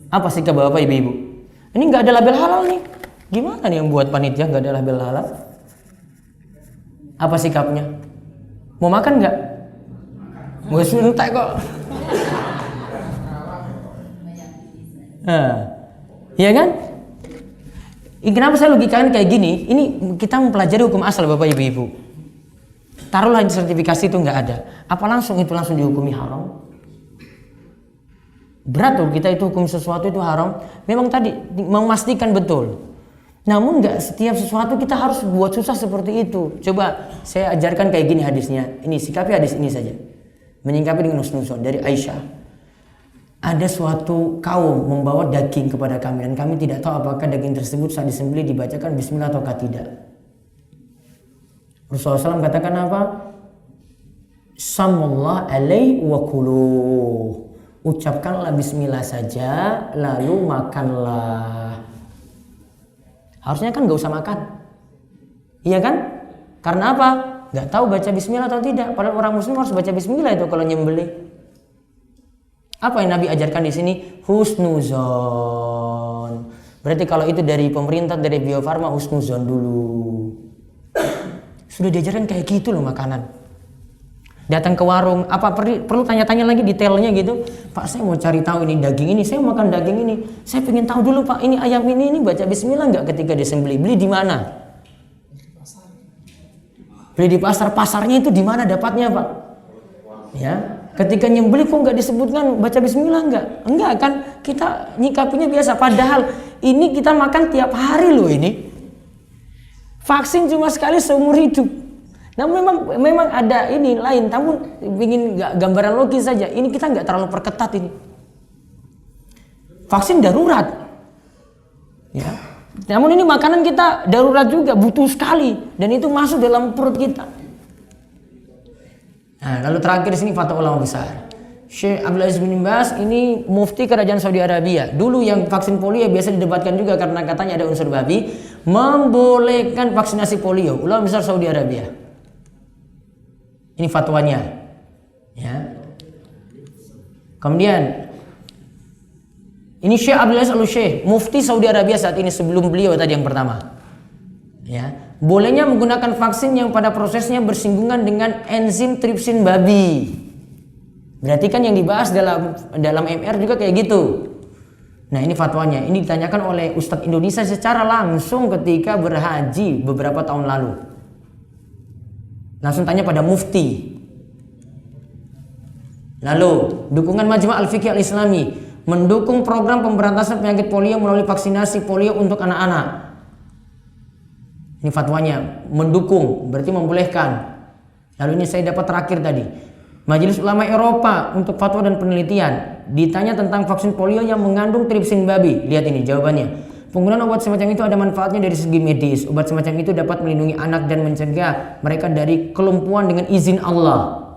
Apa sikap Bapak Ibu-ibu? Ini nggak ada label halal nih. Gimana nih yang buat panitia nggak ada label halal? Apa sikapnya? Mau makan nggak? Mau suntai kok. Iya kan? Kenapa saya logikakan kayak gini? Ini kita mempelajari hukum asal Bapak Ibu-ibu. Taruhlah sertifikasi itu nggak ada. Apa langsung dihukumi haram? Berat tuh kita itu hukum sesuatu itu haram. Memang tadi memastikan betul. Namun nggak setiap sesuatu kita harus buat susah seperti itu. Coba saya ajarkan kayak gini hadisnya. Ini sikapi hadis ini saja. Menyingkapi dengan husnuzon dari Aisyah. Ada suatu kaum membawa daging kepada kami dan kami tidak tahu apakah daging tersebut saat disembelih dibacakan bismillah ataukah tidak. Rasulullah SAW katakan apa? Samullah alaihi wa kuluh. Ucapkanlah bismillah saja lalu makanlah. Harusnya kan gak usah makan. Iya kan? Karena apa? Gak tahu baca bismillah atau tidak. Padahal orang muslim harus baca bismillah itu kalau nyembelih. Apa yang Nabi ajarkan di sini? Husnuzon. Berarti kalau itu dari pemerintah, dari Bio Farma, husnuzon dulu. Sudah diajarkan kayak gitu loh makanan. Datang ke warung, apa perlu tanya-tanya lagi detailnya gitu. Pak, saya mau cari tahu ini daging ini, saya makan daging ini. Saya pengen tahu dulu Pak, ini ayam ini baca bismillah nggak ketika disembelih? Beli di mana? Beli di pasar. Pasarnya itu di mana dapatnya Pak? Ya, ketika nyembelih kok nggak disebutkan baca bismillah nggak? Enggak kan? kita nyikapinya biasa. Padahal ini kita makan tiap hari loh ini. Vaksin cuma sekali seumur hidup. Nah memang ada ini lain. Namun ingin gambaran logis saja. Ini kita nggak terlalu perketat ini. Vaksin darurat. Ya. Namun ini makanan kita darurat juga, butuh sekali. Dan itu masuk dalam perut kita. Nah, lalu terakhir di sini fatwa ulama besar. Syekh Abdul Aziz bin Baz ini mufti kerajaan Saudi Arabia. Dulu yang vaksin polio biasa didebatkan juga karena katanya ada unsur babi, membolehkan vaksinasi polio. Ulama besar Saudi Arabia. Ini fatwanya. Ya. Kemudian ini Syekh Abdul Aziz Al-Syekh, mufti Saudi Arabia saat ini sebelum beliau tadi yang pertama. Ya. Bolehnya menggunakan vaksin yang pada prosesnya bersinggungan dengan enzim tripsin babi. Berarti kan yang dibahas dalam MR juga kayak gitu. Nah ini fatwanya. Ini ditanyakan oleh Ustadz Indonesia secara langsung ketika berhaji beberapa tahun lalu. Langsung tanya pada mufti. Lalu dukungan Majma' Al-Fiqh Al-Islami mendukung program pemberantasan penyakit polio melalui vaksinasi polio untuk anak-anak. Ini fatwanya. Mendukung berarti membolehkan. Lalu ini saya dapat terakhir tadi. Majelis Ulama Eropa untuk fatwa dan penelitian ditanya tentang vaksin polio yang mengandung tripsin babi. Lihat ini jawabannya. Penggunaan obat semacam itu ada manfaatnya dari segi medis. Obat semacam itu dapat melindungi anak dan mencegah mereka dari kelumpuhan dengan izin Allah.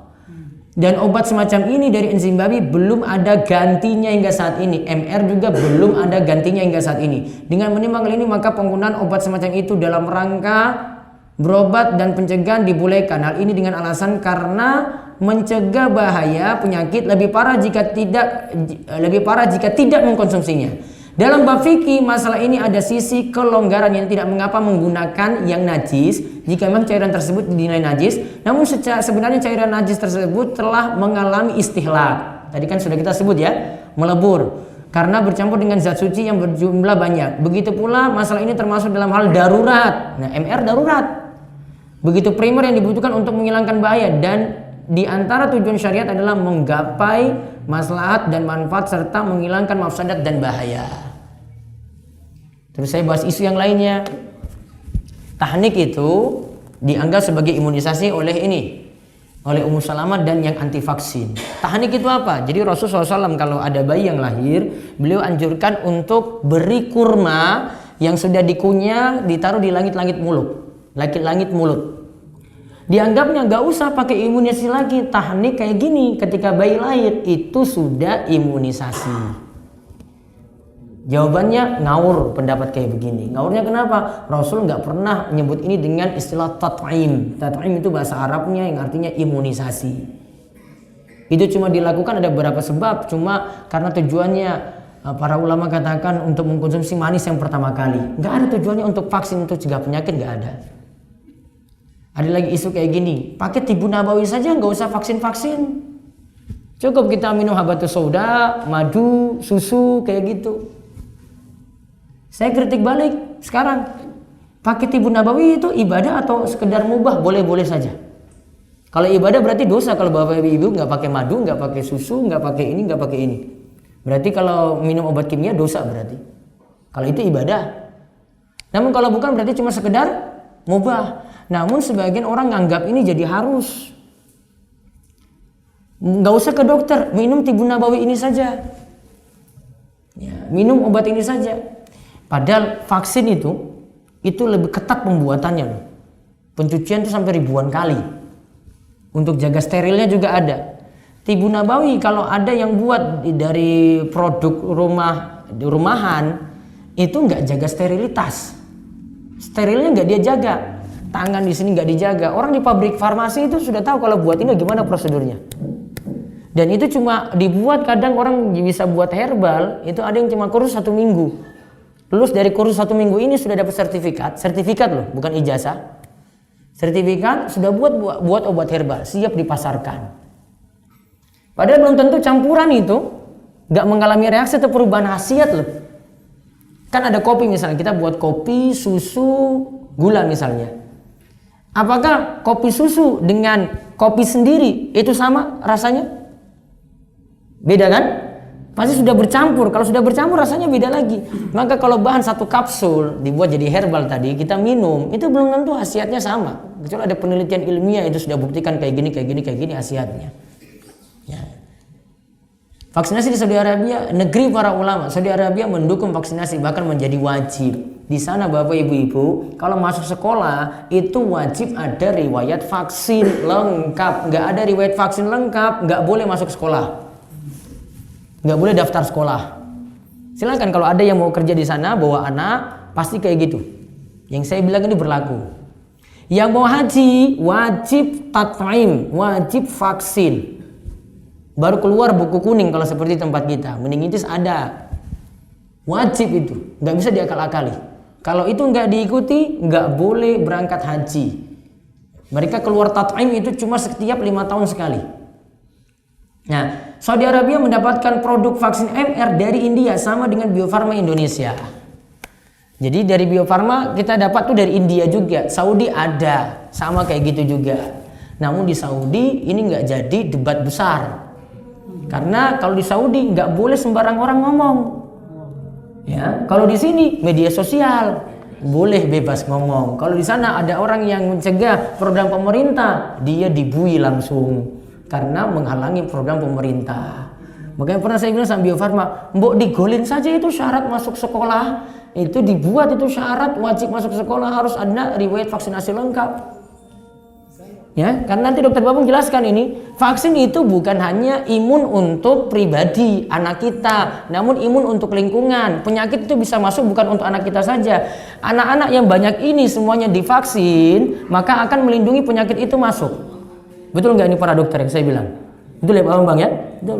Dan obat semacam ini dari enzim babi belum ada gantinya hingga saat ini. MR juga belum ada gantinya hingga saat ini. Dengan menimbang ini maka penggunaan obat semacam itu dalam rangka berobat dan pencegahan dibolehkan. Hal ini dengan alasan karena mencegah bahaya penyakit lebih parah jika tidak mengkonsumsinya. Dalam bab fikih masalah ini ada sisi kelonggaran yang tidak mengapa menggunakan yang najis jika memang cairan tersebut dinilai najis. Namun sebenarnya cairan najis tersebut telah mengalami istihlak. Tadi kan sudah kita sebut ya, melebur karena bercampur dengan zat suci yang berjumlah banyak. Begitu pula masalah ini termasuk dalam hal darurat. Nah, MR darurat. Begitu primer yang dibutuhkan untuk menghilangkan bahaya dan di antara tujuan syariat adalah menggapai maslahat dan manfaat serta menghilangkan mafsadat dan bahaya. Terus saya bahas isu yang lainnya. Tahnik itu dianggap sebagai imunisasi oleh Ummu Salamah dan yang anti vaksin. Tahnik itu apa? Jadi Rasulullah SAW kalau ada bayi yang lahir, beliau anjurkan untuk beri kurma yang sudah dikunyah ditaruh di langit-langit mulut. Dianggapnya gak usah pakai imunisasi lagi. Tahnik kayak gini ketika bayi lahir itu sudah imunisasi. Jawabannya ngawur pendapat kayak begini. Ngawurnya kenapa? Rasul gak pernah menyebut ini dengan istilah tat'im. Tat'im itu bahasa Arabnya yang artinya imunisasi. Itu cuma dilakukan ada beberapa sebab. Cuma karena tujuannya para ulama katakan untuk mengkonsumsi manis yang pertama kali. Gak ada tujuannya untuk vaksin untuk cegah penyakit, gak ada. Ada lagi isu kayak gini, pakai tibu nabawi saja nggak usah vaksin-vaksin. Cukup kita minum habatus sauda, madu, susu kayak gitu. Saya kritik balik sekarang. Pakai tibu nabawi itu ibadah atau sekedar mubah? Boleh-boleh saja. Kalau ibadah berarti dosa kalau bapak ibu nggak pakai madu, nggak pakai susu, nggak pakai ini, nggak pakai ini. Berarti kalau minum obat kimia dosa berarti. Kalau itu ibadah. Namun kalau bukan berarti cuma sekedar mubah. Namun sebagian orang nganggap ini jadi harus. Nggak usah ke dokter, minum tibu nabawi ini saja. Ya, minum obat ini saja. Padahal vaksin itu lebih ketat pembuatannya loh. Pencucian itu sampai ribuan kali. Untuk jaga sterilnya juga ada. Tibu nabawi kalau ada yang buat dari produk rumahan itu nggak jaga sterilitas. Sterilnya nggak dia jaga. Tangan di sini nggak dijaga. Orang di pabrik farmasi itu sudah tahu kalau buat ini gimana prosedurnya. Dan itu cuma dibuat, kadang orang bisa buat herbal, itu ada yang cuma kursus 1 minggu. Lulus dari kursus 1 minggu ini sudah dapat sertifikat loh, bukan ijazah. Sertifikat sudah buat obat herbal, siap dipasarkan. Padahal belum tentu campuran itu nggak mengalami reaksi atau perubahan khasiat loh. Kan ada kopi misalnya, kita buat kopi, susu, gula misalnya. Apakah kopi susu dengan kopi sendiri itu sama rasanya? Beda kan? Pasti sudah bercampur. Kalau sudah bercampur rasanya beda lagi. Maka kalau bahan satu kapsul dibuat jadi herbal tadi, kita minum, itu belum tentu khasiatnya sama. Kecuali ada penelitian ilmiah itu sudah buktikan kayak gini khasiatnya. Ya. Vaksinasi di Saudi Arabia, negeri para ulama, Saudi Arabia mendukung vaksinasi, bahkan menjadi wajib. Di sana Bapak Ibu, kalau masuk sekolah itu wajib ada riwayat vaksin lengkap. Nggak ada riwayat vaksin lengkap, nggak boleh masuk sekolah. Nggak boleh daftar sekolah. Silakan kalau ada yang mau kerja di sana bawa anak, pasti kayak gitu. Yang saya bilang ini berlaku. Yang mau haji wajib tat'im, wajib vaksin. Baru keluar buku kuning kalau seperti tempat kita. Meningitis ada, wajib itu, nggak bisa diakal-akali. Kalau itu nggak diikuti, nggak boleh berangkat haji. Mereka keluar tat'im itu cuma setiap 5 tahun sekali. Nah, Saudi Arabia mendapatkan produk vaksin MR dari India sama dengan Bio Farma Indonesia. Jadi dari Bio Farma kita dapat tuh dari India juga. Saudi ada, sama kayak gitu juga. Namun di Saudi ini nggak jadi debat besar. Karena kalau di Saudi nggak boleh sembarang orang ngomong. Ya, kalau di sini media sosial boleh bebas ngomong. Kalau di sana ada orang yang mencegah program pemerintah, dia dibui langsung. Karena menghalangi program pemerintah. Makanya pernah saya bilang sama Bio Farma, mbok digolin saja itu syarat masuk sekolah, itu dibuat itu syarat wajib masuk sekolah harus ada riwayat vaksinasi lengkap. Ya, karena nanti dokter Babung jelaskan ini, vaksin itu bukan hanya imun untuk pribadi anak kita, namun imun untuk lingkungan. Penyakit itu bisa masuk bukan untuk anak kita saja. Anak-anak yang banyak ini semuanya divaksin, maka akan melindungi penyakit itu masuk. Betul nggak ini para dokter yang saya bilang? Betul ya Pak Bambang ya? Betul.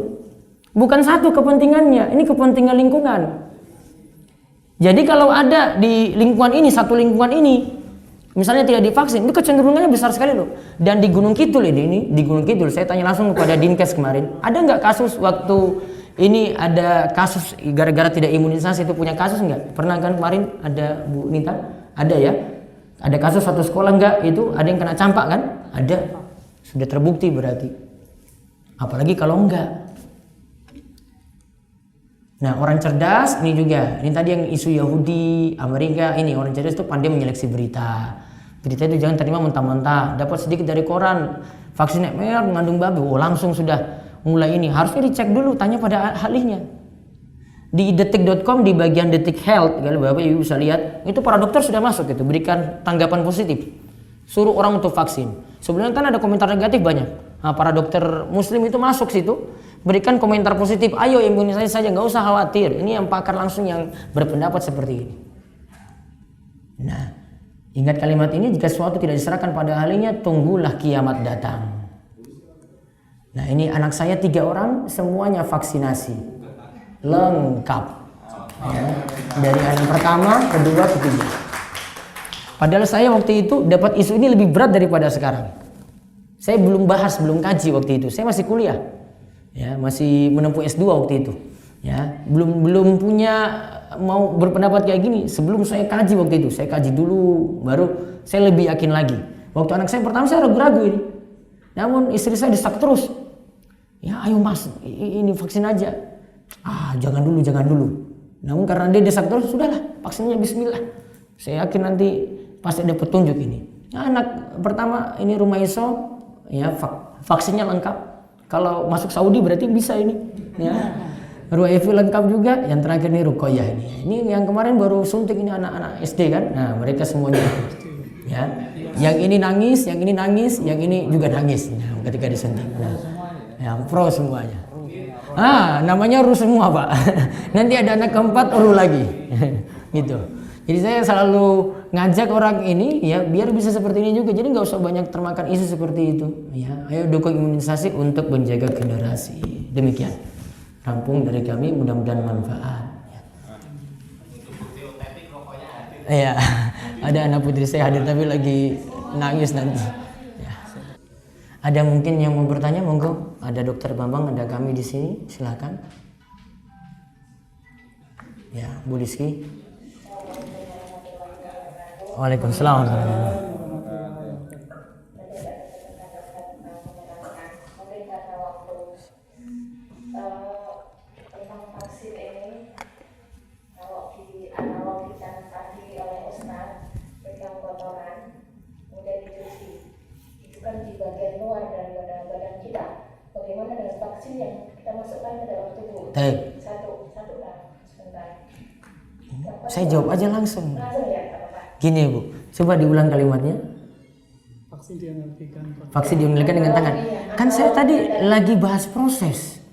Bukan satu kepentingannya, ini kepentingan lingkungan. Jadi kalau ada di lingkungan ini, satu lingkungan ini, misalnya tidak divaksin, itu kecenderungannya besar sekali loh. Dan di Gunung Kidul ini di Gunung Kidul, saya tanya langsung kepada Dinkes kemarin, ada nggak kasus waktu ini ada kasus gara-gara tidak imunisasi itu punya kasus nggak? Pernah kan kemarin ada Bu Nita? Ada ya? Ada kasus satu sekolah nggak? Itu ada yang kena campak kan? Ada. Sudah terbukti berarti. Apalagi kalau enggak. Nah, orang cerdas ini juga. Ini tadi yang isu Yahudi, Amerika, ini orang cerdas itu pandai menyeleksi berita. Berita itu jangan terima mentah-mentah. Dapat sedikit dari koran, vaksin MR mengandung babi. Oh, langsung sudah mulai ini. Harusnya dicek dulu, tanya pada ahlinya. Di detik.com di bagian detik health, kalau Bapak Ibu bisa lihat, itu para dokter sudah masuk itu, berikan tanggapan positif. Suruh orang untuk vaksin. Sebelumnya kan ada komentar negatif banyak. Nah, para dokter muslim itu masuk situ, berikan komentar positif. Ayo imunisasi saja, nggak usah khawatir. Ini yang pakar langsung yang berpendapat seperti ini. Nah, ingat kalimat ini, jika sesuatu tidak diserahkan pada ahlinya, tunggulah kiamat datang. Nah, ini anak saya 3 orang, semuanya vaksinasi. Lengkap. Ya. Dari anak pertama, kedua, ketiga. Padahal saya waktu itu dapat isu ini lebih berat daripada sekarang. Saya belum bahas, belum kaji waktu itu. Saya masih kuliah, ya, masih menempuh S2 waktu itu. Ya, belum punya mau berpendapat kayak gini. Sebelum saya kaji waktu itu, saya kaji dulu, baru saya lebih yakin lagi. Waktu anak saya pertama saya ragu-ragu ini. Namun istri saya desak terus. Ya, ayo mas, ini vaksin aja. Jangan dulu. Namun karena dia desak terus, sudahlah, vaksinnya bismillah. Saya yakin nanti pasti ada petunjuk ini. Nah, anak pertama ini Rumaiso, ya vaksinnya lengkap. Kalau masuk Saudi berarti bisa ini. Ya, Ruefi lengkap juga. Yang terakhir ini Rukoyah ini. Ini yang kemarin baru suntik ini anak-anak SD kan. Nah mereka semuanya. Ya, yang ini nangis, yang ini nangis, yang ini juga nangis. Nah, ketika disuntik. Nah, yang pro semuanya. Namanya Ru semua Pak. Nanti ada anak keempat Ru lagi. Gitu. Jadi saya selalu ngajak orang ini ya biar bisa seperti ini juga. Jadi nggak usah banyak termakan isu seperti itu. Ya, ayo dukung imunisasi untuk menjaga generasi. Demikian. Rampung dari kami, mudah-mudahan manfaat. Ya, ada anak putri saya hadir tapi lagi nangis nanti. Ya. Ada mungkin yang mau bertanya, monggo. Ada Dokter Bambang, ada kami di sini, silakan. Ya, Bu Rizky. Waalaikumsalam. Baik. Satu Pak, sebentar. Saya jawab aja langsung. Langsung ya, Pak. Gini Bu, coba diulang kalimatnya. Vaksin diunggulkan dengan tangan. Kan saya tadi lagi bahas proses.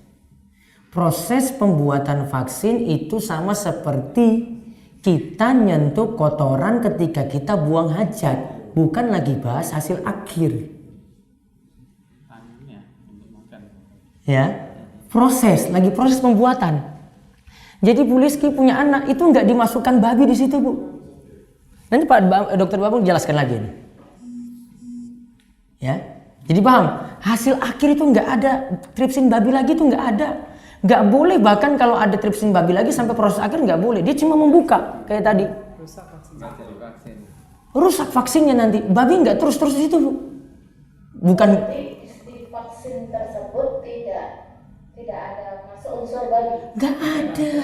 Proses pembuatan vaksin itu sama seperti kita nyentuh kotoran ketika kita buang hajat. Bukan lagi bahas hasil akhir. Ya, proses, lagi proses pembuatan. Jadi Bu Liski punya anak itu nggak dimasukkan babi di situ Bu. Nanti Pak Dokter Babang jelaskan lagi nih. Ya, jadi paham? Hasil akhir itu nggak ada tripsin babi lagi, itu nggak ada. Nggak boleh, bahkan kalau ada tripsin babi lagi sampai proses akhir nggak boleh. Dia cuma membuka kayak tadi. Rusak vaksinnya nanti. Babi nggak terus di situ Bu. Bukan. Di vaksin tersebut tidak ada masuk unsur babi. Nggak ada.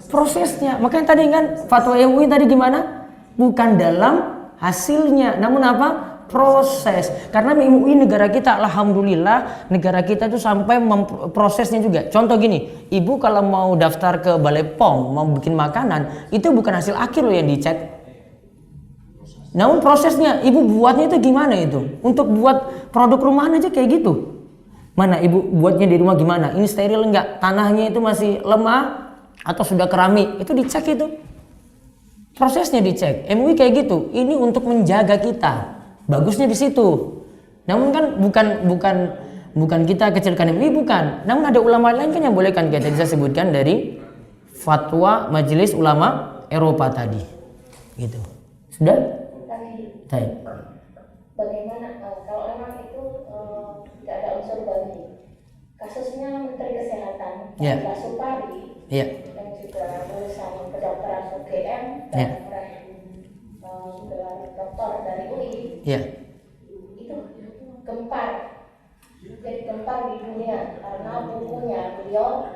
Prosesnya. Makanya tadi kan fatwa MUI tadi gimana? Bukan dalam hasilnya, namun apa? Proses. Karena MUI negara kita, alhamdulillah, negara kita tuh sampai prosesnya juga. Contoh gini, ibu kalau mau daftar ke Balai POM, mau bikin makanan, itu bukan hasil akhir loh yang dicek. Namun prosesnya, ibu buatnya itu gimana itu? Untuk buat produk rumahan aja kayak gitu. Mana ibu buatnya di rumah gimana? Ini steril enggak? Tanahnya itu masih lemah atau sudah keramik? Itu dicek itu. Prosesnya dicek. MUI kayak gitu. Ini untuk menjaga kita. Bagusnya di situ. Namun kan bukan kita kecilkan MUI, bukan. Namun ada ulama lain kan yang boleh kan, kita bisa sebutkan dari fatwa Majelis Ulama Eropa tadi. Gitu. Sudah? Baik. Bagaimana kalau memang itu tidak ada unsur babi? Kasusnya Menteri Kesehatan Pak Supari dan juga lulusan kedokteran UGM dan gelar doktor dari UI itu gempar, jadi gempar di dunia karena bukunya beliau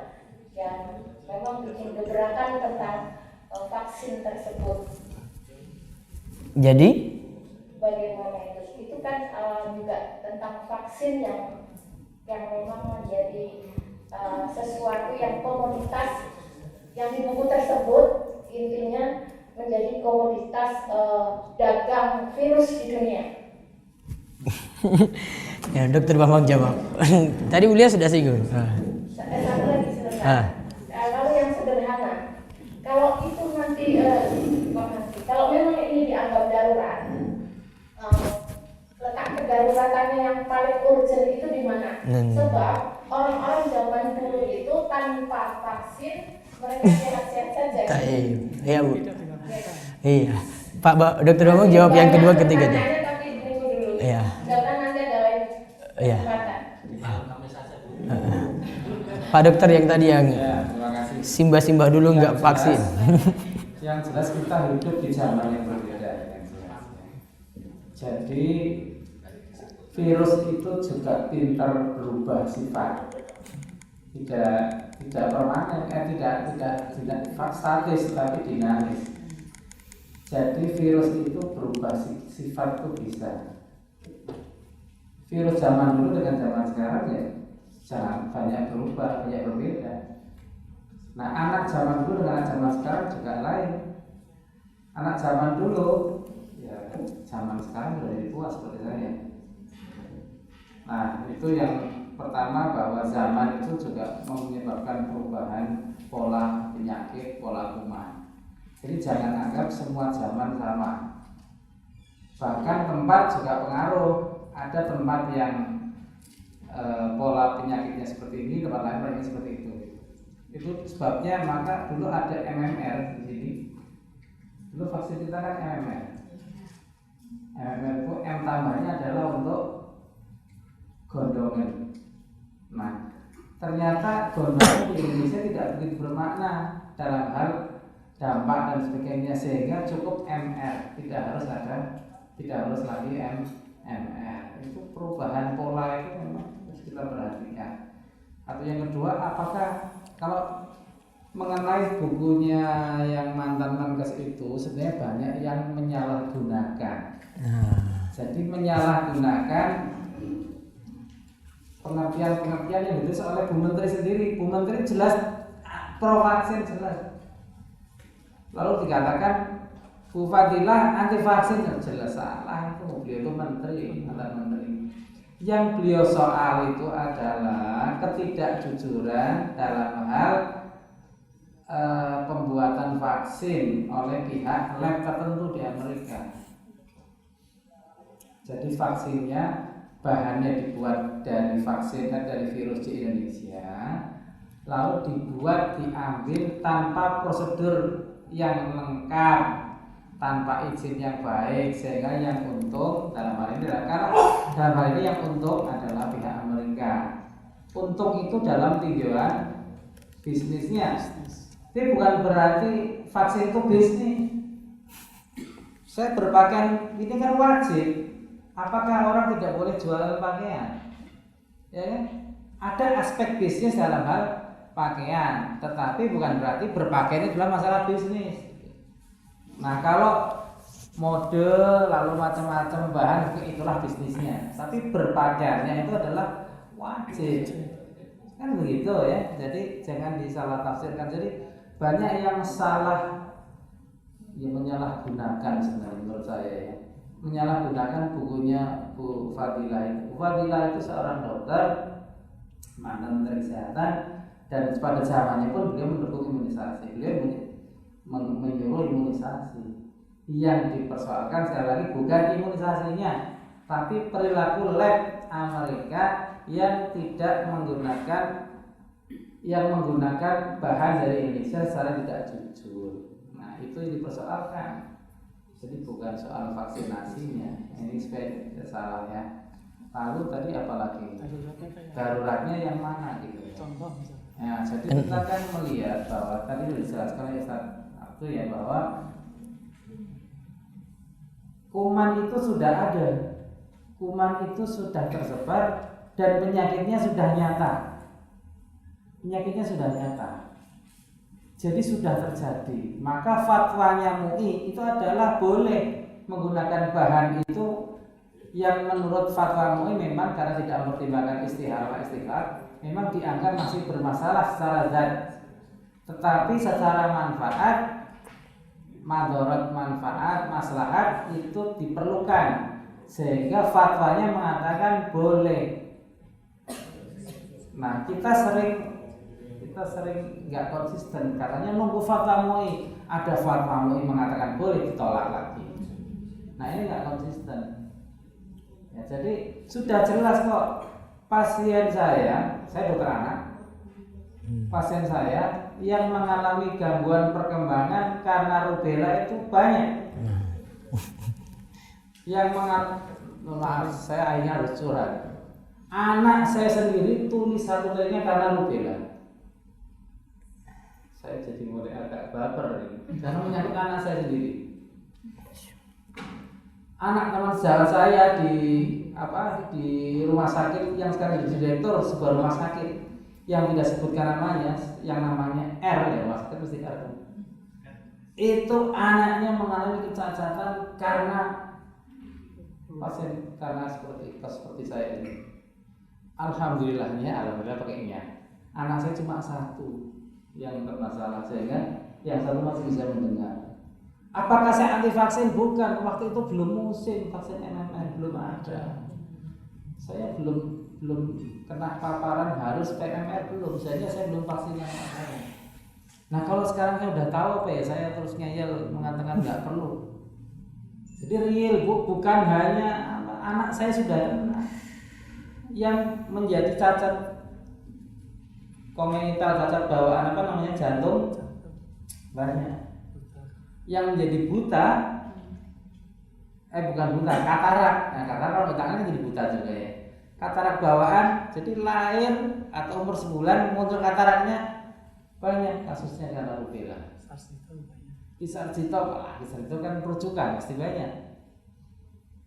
yang memang bikin gebrakan tentang vaksin tersebut. Jadi bagaimana itu kan juga tentang vaksin yang memang menjadi sesuatu yang komoditas yang di buku tersebut intinya menjadi komoditas dagang virus di dunia. Ya, Dokter Bambang jawab. Tadi Ulia sudah singgung. Satu lagi sebentar. Kalau yang sederhana, kalau itu nanti kalau memang ini dianggap darurat, letak kedaruratannya yang paling urgent itu di mana? Sebab orang-orang zaman dulu itu tanpa vaksin mereka sehat-sehat saja. Iya Bu. Iya. Pak Dokter Bambang jawab yang kedua ketiga tuh. Tapi dulu. Iya. Jangan nanti ada lain kesempatan. Pak Dokter yang tadi yang simbah-simbah dulu nggak vaksin. Yang jelas kita hidup di zaman yang berbeda. Jadi virus itu juga pintar berubah sifat, tidak permanen, tidak statis tapi dinamis. Jadi virus itu berubah sifat itu bisa. Virus zaman dulu dengan zaman sekarang ya sangat banyak berubah, banyak berbeda. Nah, anak zaman dulu dengan anak zaman sekarang juga lain. Anak zaman dulu, ya zaman sekarang sudah jadi tua seperti saya. Nah, itu yang pertama, bahwa zaman itu juga menyebabkan perubahan pola penyakit, pola kuman. Jadi jangan anggap semua zaman sama. Bahkan tempat juga pengaruh. Ada tempat yang pola penyakitnya seperti ini, tempat lain seperti itu. Itu sebabnya maka dulu ada MMR di sini. Dulu vaksin kita kan MMR. MMR itu M tambahnya adalah untuk gondongan. Nah, ternyata gondongan di Indonesia tidak begitu bermakna dalam hal dampak dan sebagainya, sehingga cukup MR, tidak harus lagi MR. Itu perubahan pola itu memang harus kita perhatikan. Atau yang kedua, apakah kalau mengenai bukunya yang mantan Menkes itu sebenarnya banyak yang menyalahgunakan. Jadi menyalahgunakan pengertian yang ditulis oleh Bu Menteri sendiri. Bu Menteri jelas pro vaksin jelas. Lalu dikatakan Bu Fadilah anti vaksin, jelas salah. Itu beliau itu menteri, mantan menteri. Yang beliau soal itu adalah ketidakjujuran dalam hal pembuatan vaksin oleh pihak lab tertentu di Amerika. Jadi vaksinnya bahannya dibuat dari vaksin dari virus di Indonesia, lalu diambil tanpa prosedur yang lengkap, tanpa izin yang baik, sehingga yang untung dalam hal ini yang untung adalah pihak Amerika. Untung itu dalam tinjauan bisnisnya. Tapi bukan berarti vaksin itu bisnis. Saya berpakaian ini kan wajib. Apakah orang tidak boleh jualan pakaian? Ya kan? Ada aspek bisnis dalam hal pakaian, tetapi bukan berarti berpakaian itu adalah masalah bisnis. Nah, kalau mode lalu macam-macam bahan itulah bisnisnya, tapi berpakaiannya itu adalah wajib. Kan begitu ya. Jadi jangan disalah tafsirkan. Jadi banyak yang salah, yang menyalahgunakan sebenarnya menurut saya ya. Menyalahgunakan bukunya Bu Fadilah itu. Bu Fadilah itu seorang dokter, mantan menteri kesehatan, dan pada zamannya pun beliau mendukung imunisasi. Beliau menyuruh imunisasi. Yang dipersoalkan sekali lagi bukan imunisasinya, tapi perilaku lab Amerika yang tidak menggunakan bahan dari Indonesia secara tidak jujur. Nah, itu yang dipersoalkan. Jadi bukan soal vaksinasinya, ini supaya tidak salah ya. Lalu tadi apalagi daruratnya yang mana gitu ya. Ya, jadi kita kan melihat bahwa tadi dijelaskan oleh Ustaz ya bahwa kuman itu sudah ada, kuman itu sudah tersebar dan penyakitnya sudah nyata. Penyakitnya sudah nyata. Jadi sudah terjadi. Maka fatwanya MUI itu adalah boleh menggunakan bahan itu yang menurut fatwa MUI memang karena tidak mempertimbangkan istihara, memang dianggap masih bermasalah secara zat. Tetapi secara manfaat, madharat manfaat, maslahat itu diperlukan. Sehingga fatwanya mengatakan boleh. Nah, kita sering nggak konsisten, katanya nunggu fatwa MUI, ada fatwa MUI mengatakan boleh ditolak lagi. Nah, ini nggak konsisten. Ya, jadi sudah jelas kok pasien saya dokter anak, pasien saya yang mengalami gangguan perkembangan karena rubella itu banyak. Yang maaf, saya akhirnya harus curhat. Anak saya sendiri tulis satu lainnya karena rubella. Saya jadi mulai agak baper ini karena menyangkut anak saya sendiri. Anak teman sejawat saya di rumah sakit yang sekarang jadi direktur sebuah rumah sakit yang tidak sebutkan namanya, yang namanya R ya, rumah sakit mesti R. Itu anaknya mengalami kecacatan karena pasien karena seperti saya ini. Alhamdulillah pakainya. Anak saya cuma satu yang bermasalah, sehingga yang satu masih bisa mendengar. Apakah saya anti vaksin? Bukan, waktu itu belum musim vaksin MMR, belum ada. Saya belum kena paparan harus PMR, belum. Saya belum vaksin yang lain. Nah, kalau sekarang saya udah tahu apa ya, saya terus ngeyel mengatakan nggak perlu. Jadi real, bukan hanya anak saya sudah kena. Yang menjadi cacat kongenital, cacat bawaan jantung banyak. Yang menjadi buta bukan buta, katarak. Nah, katarak kalau tangannya jadi buta juga ya. Katarak bawaan, jadi lahir atau umur sebulan muncul kataraknya banyak, kasusnya karena rubella. Sarjito kan rujukan pasti banyak.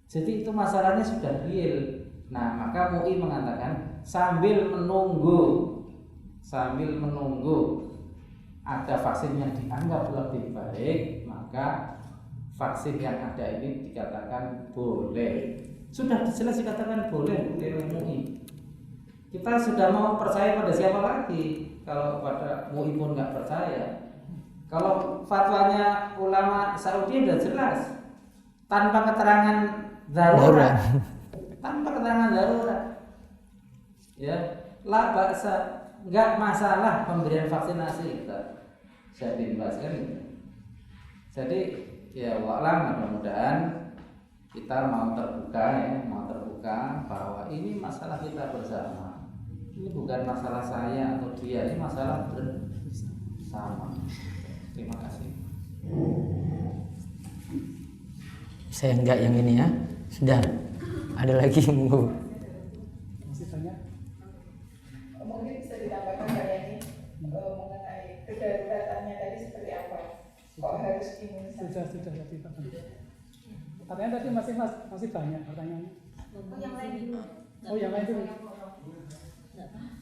Jadi itu masalahnya sudah real. Nah, maka MUI mengatakan sambil menunggu ada vaksin yang dianggap lebih baik, maka vaksin yang ada ini dikatakan boleh. Sudah jelas dikatakan boleh oleh MUI. Kita sudah mau percaya pada siapa lagi? Kalau pada MUI pun nggak percaya. Kalau fatwanya ulama Saudi sudah jelas, tanpa keterangan darurat, tanpa keterangan darurat, ya, la baksa, nggak masalah pemberian vaksinasi kita. Saya bebaskan gitu. Jadi ya wa'lam, mudah-mudahan kita mau terbuka ya, mau terbuka bahwa ini masalah kita bersama. Ini bukan masalah saya atau dia, ini masalah bersama. Terima kasih. Saya enggak yang ini ya. Sudah. Ada lagi yang mau. Masih banyak. Mungkin bisa ditambahkan Pak Yani mengenai kedaruratannya tadi seperti apa? Kok harus imunisasi? Sudah tadi Pak. Pertanyaan tadi masih banyak pertanyaannya. Yang lain dulu. Oh, yang lain dulu.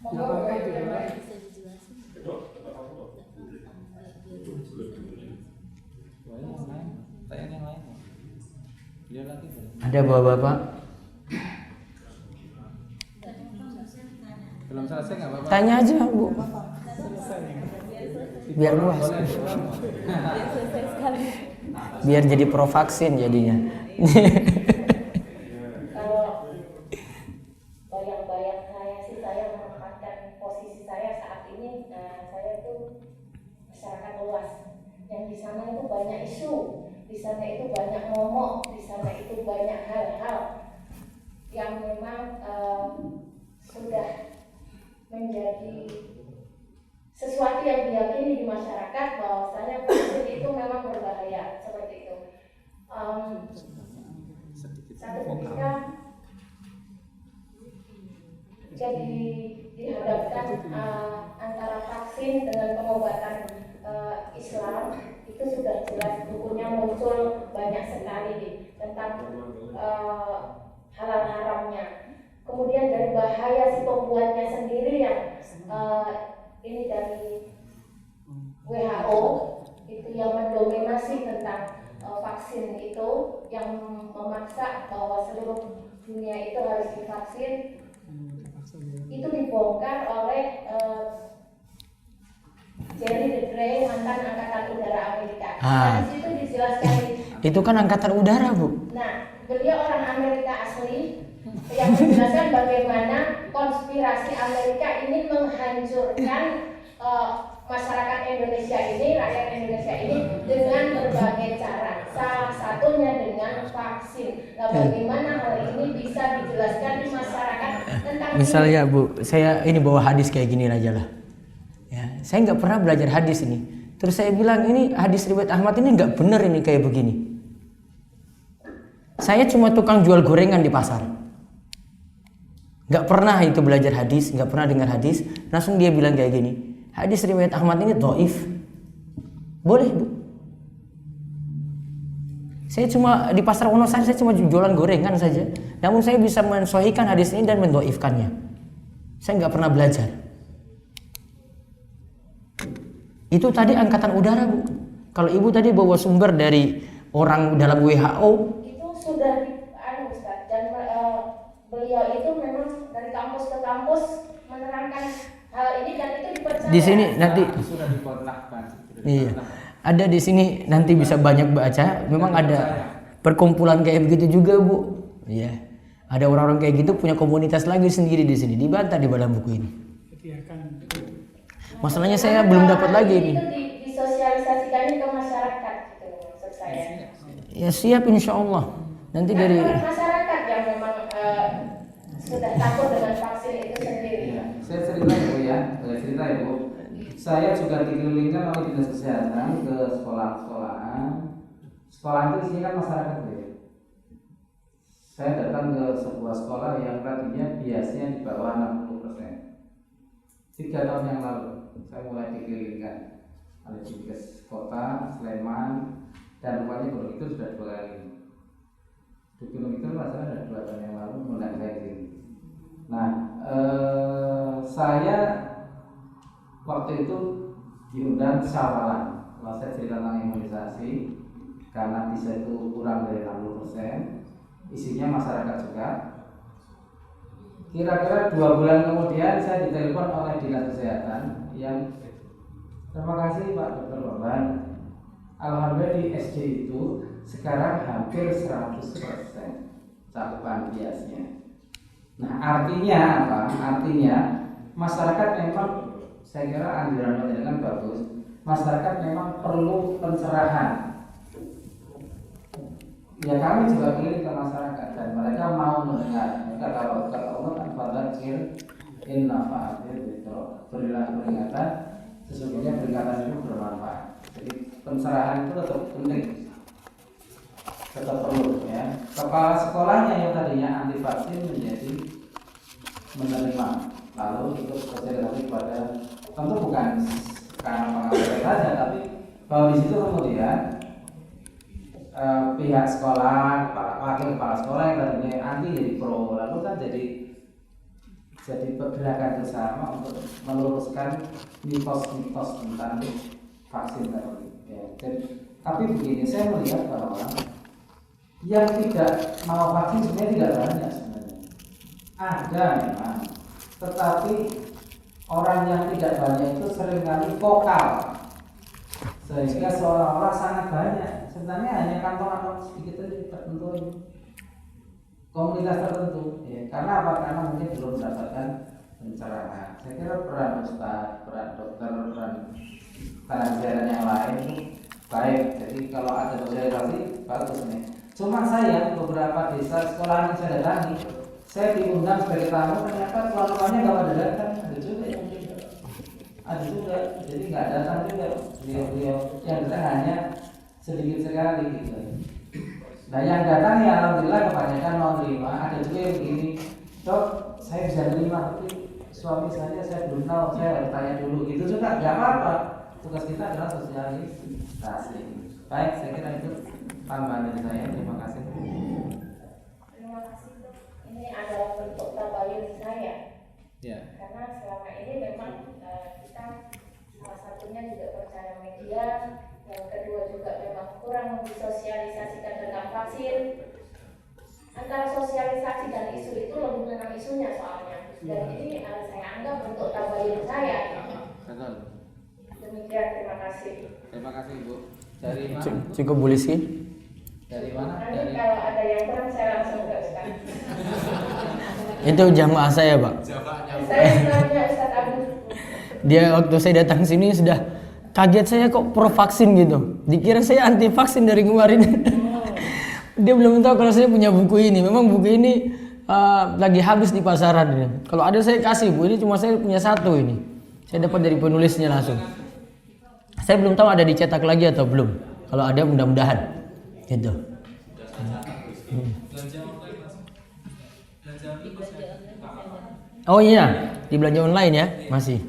Monggo Bapak Ibu yang lain. Bisa dijelasin. Tanya yang lain. Dia lagi boleh. Ada bapak-bapak? Belum selesai nggak Bapak? Tanya aja, Bu. Biar luas. Boleh. Selesai sekali. Biar jadi pro vaksin jadinya. Kalau bayang-bayang saya sih, saya menempatkan posisi saya saat ini, saya itu masyarakat luas yang di sana itu banyak isu, di sana itu banyak momok, di sana itu banyak hal-hal yang memang sudah menjadi sesuatu yang diyakini di masyarakat bahwasanya vaksin itu memang berbahaya seperti itu. Satu ketika jadi dihadapkan antara vaksin dengan pengobatan Islam, itu sudah jelas bukunya muncul banyak sekali tentang halal haramnya. Kemudian dari bahaya si pembuatnya sendiri yang ini dari WHO itu yang mendominasi tentang vaksin itu, yang memaksa bahwa seluruh dunia itu harus divaksin, itu dibongkar oleh Jerry the Gray, mantan Angkatan Udara Amerika. Nah, di situ dijelaskan. Itu kan angkatan udara, Bu. Nah, beliau orang Amerika asli yang menjelaskan bagaimana konspirasi Amerika ini menghancurkan masyarakat Indonesia ini, rakyat Indonesia ini dengan berbagai cara. Salah satunya dengan vaksin. Nah, bagaimana hal ini bisa dijelaskan di masyarakat tentang Misalnya, Bu, saya ini bawa hadis kayak gini aja lah. Ya, saya nggak pernah belajar hadis ini. Terus saya bilang ini hadis riwayat Ahmad ini nggak benar ini kayak begini. Saya cuma tukang jual gorengan di pasar. Nggak pernah itu belajar hadis, nggak pernah dengar hadis. Langsung dia bilang kayak gini, hadis riwayat Ahmad ini dhaif. Boleh, Bu. Saya cuma di pasar Wonosari, saya cuma jualan gorengan saja. Namun saya bisa mensahihkan hadis ini dan mendhaifkannya. Saya nggak pernah belajar. Itu tadi angkatan udara, Bu. Kalau Ibu tadi bawa sumber dari orang dalam WHO, itu sudah Ustaz, dan beliau itu memang dari kampus ke kampus menerangkan hal ini dan itu dipercaya. di sini nanti Sudah dipotlakkan. iya. Ada di sini nanti bisa banyak baca. Memang ada perkumpulan kayak begitu juga, Bu. Iya. Ada orang-orang kayak gitu punya komunitas lagi sendiri di sini. Dibantah di dalam buku ini. Masalahnya saya belum dapat lagi ini. Itu disosialisasikannya ke masyarakat gitu maksud saya. Ya siap insya Allah. Nanti dari Masyarakat yang memang sudah takut dengan vaksin itu sendiri. Saya cerita Ibu ya, Ibu. Saya juga dikelilingkan oleh dinas kesehatan ke sekolah-sekolahan. Sekolah itu isinya kan masyarakat ya. Saya datang ke sebuah sekolah yang tadinya biasanya di bawah 60%. 3 tahun yang lalu saya mulai dikelilingkan oleh Dinkes Kota Sleman, dan rupanya Gunung itu sudah 2 kali. Di Gunung itu rasanya ada 2 tahun yang lalu mulai saya kirim. Nah, saya waktu itu diundang syawalan. Kalau saya cerita tentang imunisasi, karena bisa itu kurang dari 60%, isinya masyarakat juga. Kira-kira 2 bulan kemudian saya ditelepon oleh dinas kesehatan yang terima kasih Pak Dr. Baban. Alhamdulillah di SD itu sekarang hampir 100% cakupan biasnya. Nah artinya apa? Artinya masyarakat memang, saya kira anjuran kan bagus. Masyarakat memang perlu pencerahan. Ya kami juga keliling ke masyarakat dan mereka mau mendengar. Mereka kalau kata Allah kan fadzakir in nafa'atil dzikra, berilah peringatan, sesungguhnya peringatan itu bermanfaat. Jadi pencerahan itu tetap penting, tetap perlu ya. Kepala sekolahnya yang tadinya anti vaksin menjadi menerima, lalu ikut sosialisasi kepada, tentu bukan karena pengawasan saja, tapi bahwa di situ kemudian pihak sekolah, wakil kepala sekolah yang tadinya anti jadi pro, lalu kan jadi pergerakan bersama untuk meluruskan mitos-mitos tentang vaksin tadi. Ya, tapi begini, saya melihat bahwa yang tidak mau vaksin sebenarnya tidak banyak sebenarnya. Ada memang, tetapi orang yang tidak banyak itu seringkali vokal, sehingga seolah-olah sangat banyak. Sebenarnya hanya kantong-kantong sedikit saja tertentu, komunitas tertentu. Ya, karena apa? Karena mungkin belum mendapatkan pencerahan. Saya kira peran ustaz, peran dokter, peran pengajaran yang lain itu baik. Jadi kalau ada sosialisasi bagus nih. Cuma saya beberapa desa sekolahan yang saya datangi, saya diundang sebagai tamu, ternyata tuan-tuannya nggak pada datang. Ada juga yang ada juga, jadi nggak datang juga. Beliau yang datang hanya sedikit sekali gitu. Nah yang datang ya alhamdulillah kebanyakan mau terima. Ada juga yang begini, dok saya bisa terima tapi suami saya belum tahu, saya harus tanya dulu gitu juga, nggak apa-apa. Tugas kita adalah sosialisasi. Baik, saya kira itu tambahan dari saya. Terima kasih. Terima kasih dok. Ini adalah bentuk tabayun saya. Ya. Karena selama ini memang kita salah satunya juga percaya media, yang kedua juga memang kurang disosialisasikan tentang vaksin. Antara sosialisasi dan isu itu lebih memang isunya soalnya. Dan ini saya anggap bentuk tabayun saya. Betul. Demikian, terima kasih. Terima kasih Ibu. Dari mana? Cukup boleh sih. Dari mana? Nanti kalau ada yang kurang saya langsung ke Ustaz. Itu jamaah saya, Pak. Saya namanya Ustaz Agus. Dia waktu saya datang sini sudah kaget, saya kok pro vaksin gitu. Dikira saya anti vaksin dari kemarin. Dia belum tahu kalau saya punya buku ini. Memang buku ini lagi habis di pasaran. Kalau ada saya kasih, Bu. Ini cuma saya punya satu ini. Saya dapat dari penulisnya langsung. Saya belum tahu ada dicetak lagi atau belum. Kalau ada mudah-mudahan. Gitu. Oh iya, di belanja online ya, masih.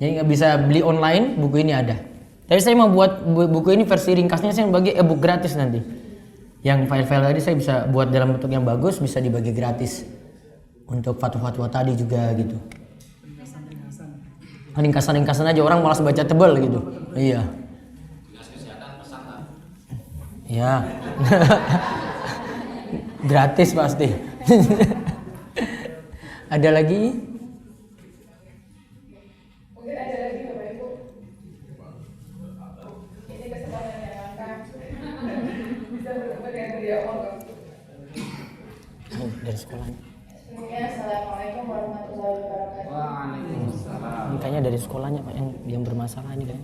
Jadi nggak bisa beli online, buku ini ada. Tapi saya mau buat buku ini versi ringkasnya, saya bagi ebook gratis nanti. Yang file-file tadi saya bisa buat dalam bentuk yang bagus, bisa dibagi gratis. Untuk fatwa-fatwa tadi juga gitu. Ringkasan-ringkasan aja, orang malas baca tebal gitu. Iya. Ya. Gratis pasti. Ada lagi? Mungkin ada lagi Bapak Ibu. Ini kesempatan yang langka. Bisa bertemu dengan beliau. Dari sekolahnya. Sebelumnya, Assalamualaikum warahmatullahi wabarakatuh. Waalaikumsalam. Ini kayaknya dari sekolahnya Pak yang bermasalah ini kan.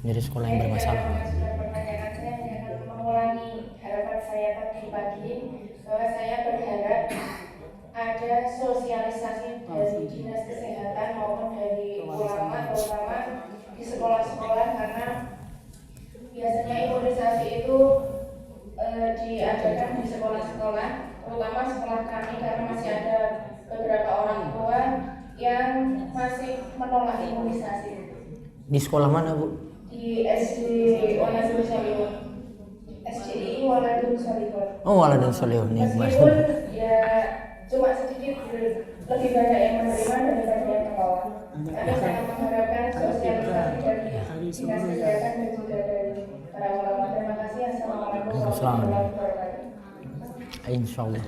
Dari sekolah yang bermasalah. Sudah pertanyaan saya jangan mengulangi harapan saya tadi pagi bahwa saya berharap ada sosialisasi dari dinas kesehatan maupun dari ulama terutama di sekolah-sekolah, karena biasanya imunisasi itu diadakan di sekolah-sekolah, terutama sekolah kami karena masih ada beberapa orang tua yang masih menolak imunisasi. Di sekolah mana, Bu? Di SD Waladun Solihun, SDI Waladun Solihun. Oh, Waladun Solihun. Meskipun ya cuma sedikit, lebih banyak yang menerima daripada yang menolak. Tapi saya mengharapkan sosialisasi dari dinas kesehatan dan juga dari para ulama. Terima kasih. Assalamualaikum warahmatullahi wabarakatuh. Insya Allah.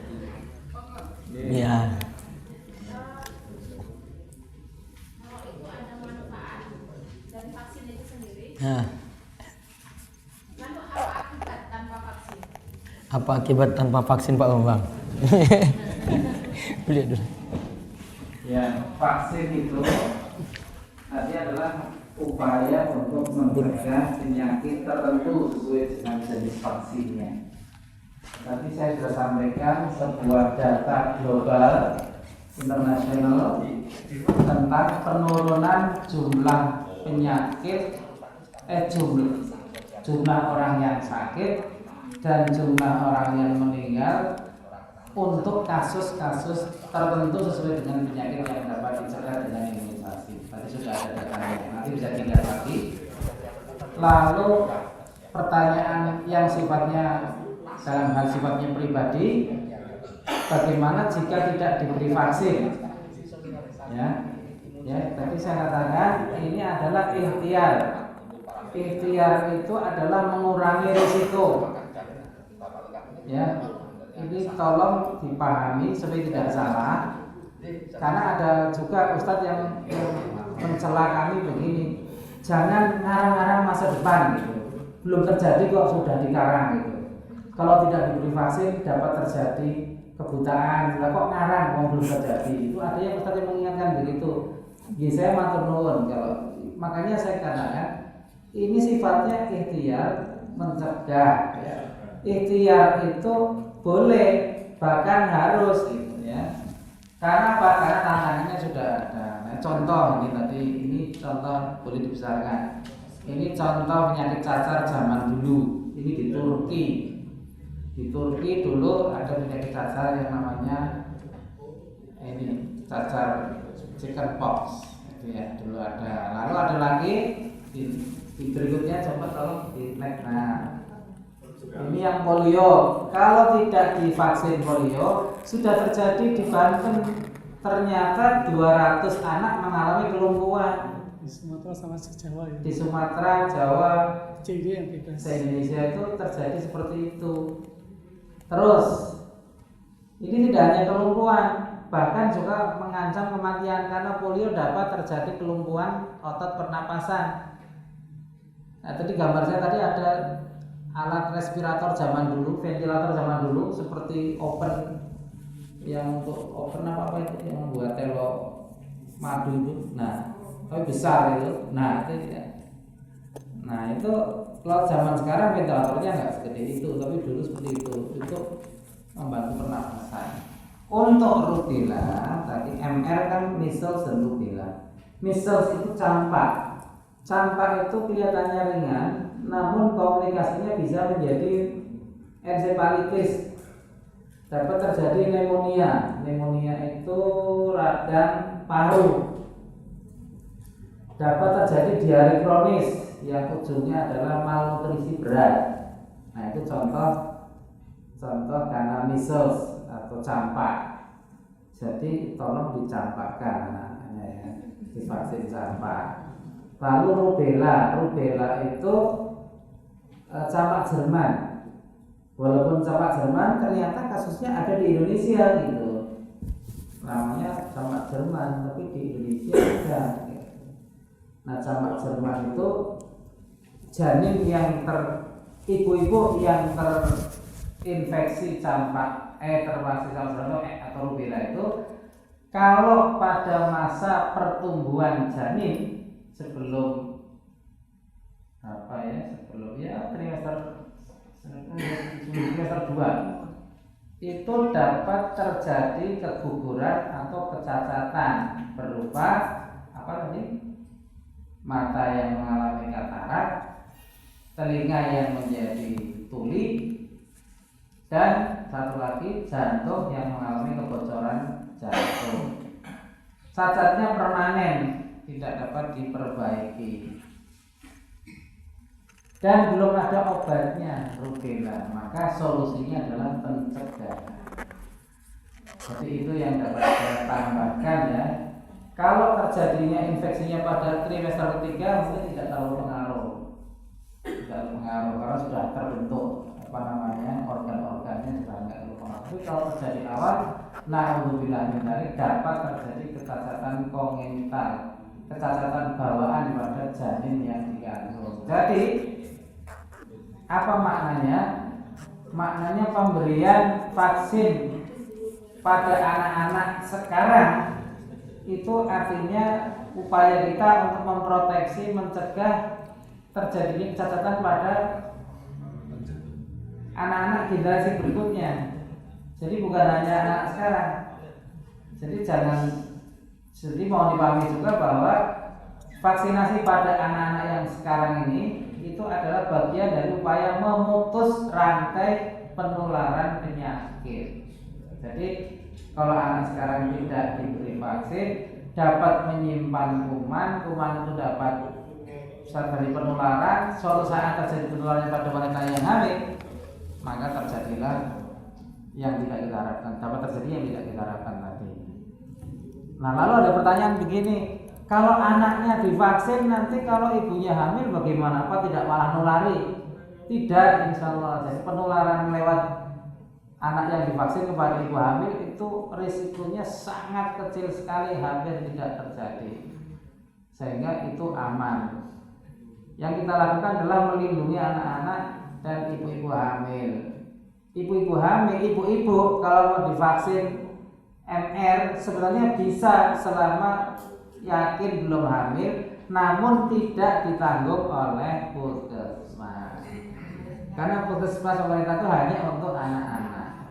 Ya. Nah, Lalu apa akibat tanpa vaksin? apa akibat tanpa vaksin Pak Bambang? Lihat dulu. Ya, vaksin itu artinya adalah upaya untuk mencegah penyakit tertentu sesuai dengan jenis vaksinnya. Tadi saya sudah sampaikan sebuah data global internasional tentang penurunan jumlah penyakit, jumlah orang yang sakit dan jumlah orang yang meninggal untuk kasus-kasus tertentu sesuai dengan penyakit yang dapat dicegah dengan imunisasi. Tadi sudah ada datanya, nanti bisa dilihat lagi. Lalu pertanyaan yang sifatnya dalam hal sifatnya pribadi, bagaimana jika tidak diberi vaksin? Ya, tadi saya katakan ini adalah ikhtiar. Ikhtiar itu adalah mengurangi risiko. Ya, ini tolong dipahami supaya tidak salah. Karena ada juga ustadz yang mencela kami begini, jangan ngarang-ngarang masa depan gitu. Belum terjadi kok sudah dikarang gitu. Kalau tidak diberi vaksin dapat terjadi kebutaan. Lah kok ngarang kok belum terjadi. Itu ada yang ustadz yang mengingatkan begitu. Ya saya matur nuwun kalau makanya saya katakan ini sifatnya ikhtiar mencegah. Ya. Ikhtiar itu boleh bahkan harus gitu ya. Karena apa? Karena tantangannya sudah ada. Nah, contoh ini tadi ini contoh boleh dibesarkan. Ini contoh penyakit cacar zaman dulu. Ini di Turki. Di Turki dulu ada penyakit cacar yang namanya ini cacar chickenpox. Itu ya dulu ada. Lalu ada lagi di berikutnya coba tolong di next. Nah, ini yang polio. Kalau tidak divaksin polio, sudah terjadi di Banten. Ternyata 200 anak mengalami kelumpuhan. Di Sumatera sama Jawa ya. Di Sumatera, Jawa, CD yang bebas. se-Indonesia itu terjadi seperti itu. Terus, ini tidak hanya kelumpuhan, bahkan juga mengancam kematian karena polio dapat terjadi kelumpuhan otot pernapasan. Nah, tadi gambar saya tadi ada alat respirator zaman dulu, ventilator zaman dulu seperti open yang untuk open apa itu yang membuat telo madu itu. Nah, tapi besar itu. Nah, itu ya. Nah, itu kalau zaman sekarang ventilatornya nggak segede itu, tapi dulu seperti itu untuk membantu pernapasan. Untuk rubella tadi MR kan measles dan rubella. Measles itu campak. Campak itu kelihatannya ringan, namun komplikasinya bisa menjadi ensefalitis. Dapat terjadi pneumonia. Pneumonia itu radang paru. Dapat terjadi diare kronis yang ujungnya adalah malnutrisi berat. Nah, itu contoh karena measles atau campak. Jadi tolong dicampakkan anaknya ya, divaksin campak. Lalu rubella itu campak Jerman. Walaupun campak Jerman ternyata kasusnya ada di Indonesia gitu. Namanya campak Jerman tapi di Indonesia ada. Nah, campak Jerman itu janin yang ibu-ibu yang terinfeksi campak terpapar campak atau rubella itu kalau pada masa pertumbuhan janin sebelum trimester 2 itu dapat terjadi keguguran atau kecacatan berupa apa tadi? Mata yang mengalami katarak, telinga yang menjadi tuli, dan satu lagi jantung yang mengalami kebocoran jantung. Cacatnya permanen, tidak dapat diperbaiki dan belum ada obatnya rubella, maka solusinya adalah pencegahan. Jadi itu yang dapat saya tambahkan ya. Kalau terjadinya infeksinya pada trimester ketiga mungkin tidak terlalu pengaruh, karena sudah terbentuk organ-organnya sudah tidak terlalu pengaruh. Tapi kalau terjadi awal, na'udzubillah dapat terjadi kecacatan kongenital, kecacatan bawaan pada janin yang dikandung. Jadi apa maknanya? Maknanya pemberian vaksin pada anak-anak sekarang itu artinya upaya kita untuk memproteksi, mencegah terjadinya kecacatan pada anak-anak generasi berikutnya. Jadi bukan hanya anak sekarang. Jadi mau dipahami juga bahwa vaksinasi pada anak-anak yang sekarang ini itu adalah bagian dari upaya memutus rantai penularan penyakit. Jadi kalau anak sekarang tidak diberi vaksin dapat menyimpan kuman itu dapat terjadi penularan. Suatu saat terjadi penularan pada wanita yang hamil, maka terjadilah yang tidak kita harapkan, dapat terjadi yang tidak kita harapkan tadi. Nah, lalu ada pertanyaan begini, kalau anaknya divaksin nanti kalau ibunya hamil bagaimana? Apa tidak malah nulari? Tidak, insya Allah. Jadi penularan lewat anak yang divaksin kepada ibu hamil itu risikonya sangat kecil sekali, hampir tidak terjadi, sehingga itu aman. Yang kita lakukan adalah melindungi anak-anak dan ibu-ibu hamil. Ibu-ibu hamil, ibu-ibu kalau mau divaksin MR sebenarnya bisa selama yakin belum hamil, namun tidak ditanggung oleh puskesmas. Karena puskesmas pemerintah itu hanya untuk anak-anak.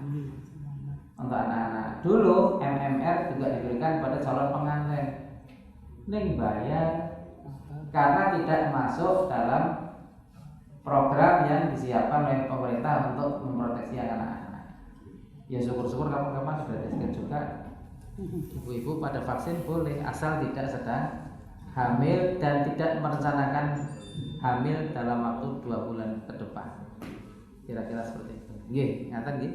Untuk anak-anak. Dulu MMR juga diberikan pada calon pengantin. Ning bayar karena tidak masuk dalam program yang disiapkan oleh pemerintah untuk memproteksi anak-anak. Ya syukur-syukur kapan-kapan sudah disediakan juga ibu-ibu pada vaksin boleh, asal tidak sedang hamil dan tidak merencanakan hamil dalam waktu 2 bulan ke depan. Kira-kira seperti itu. Nggih, ngaten nggih.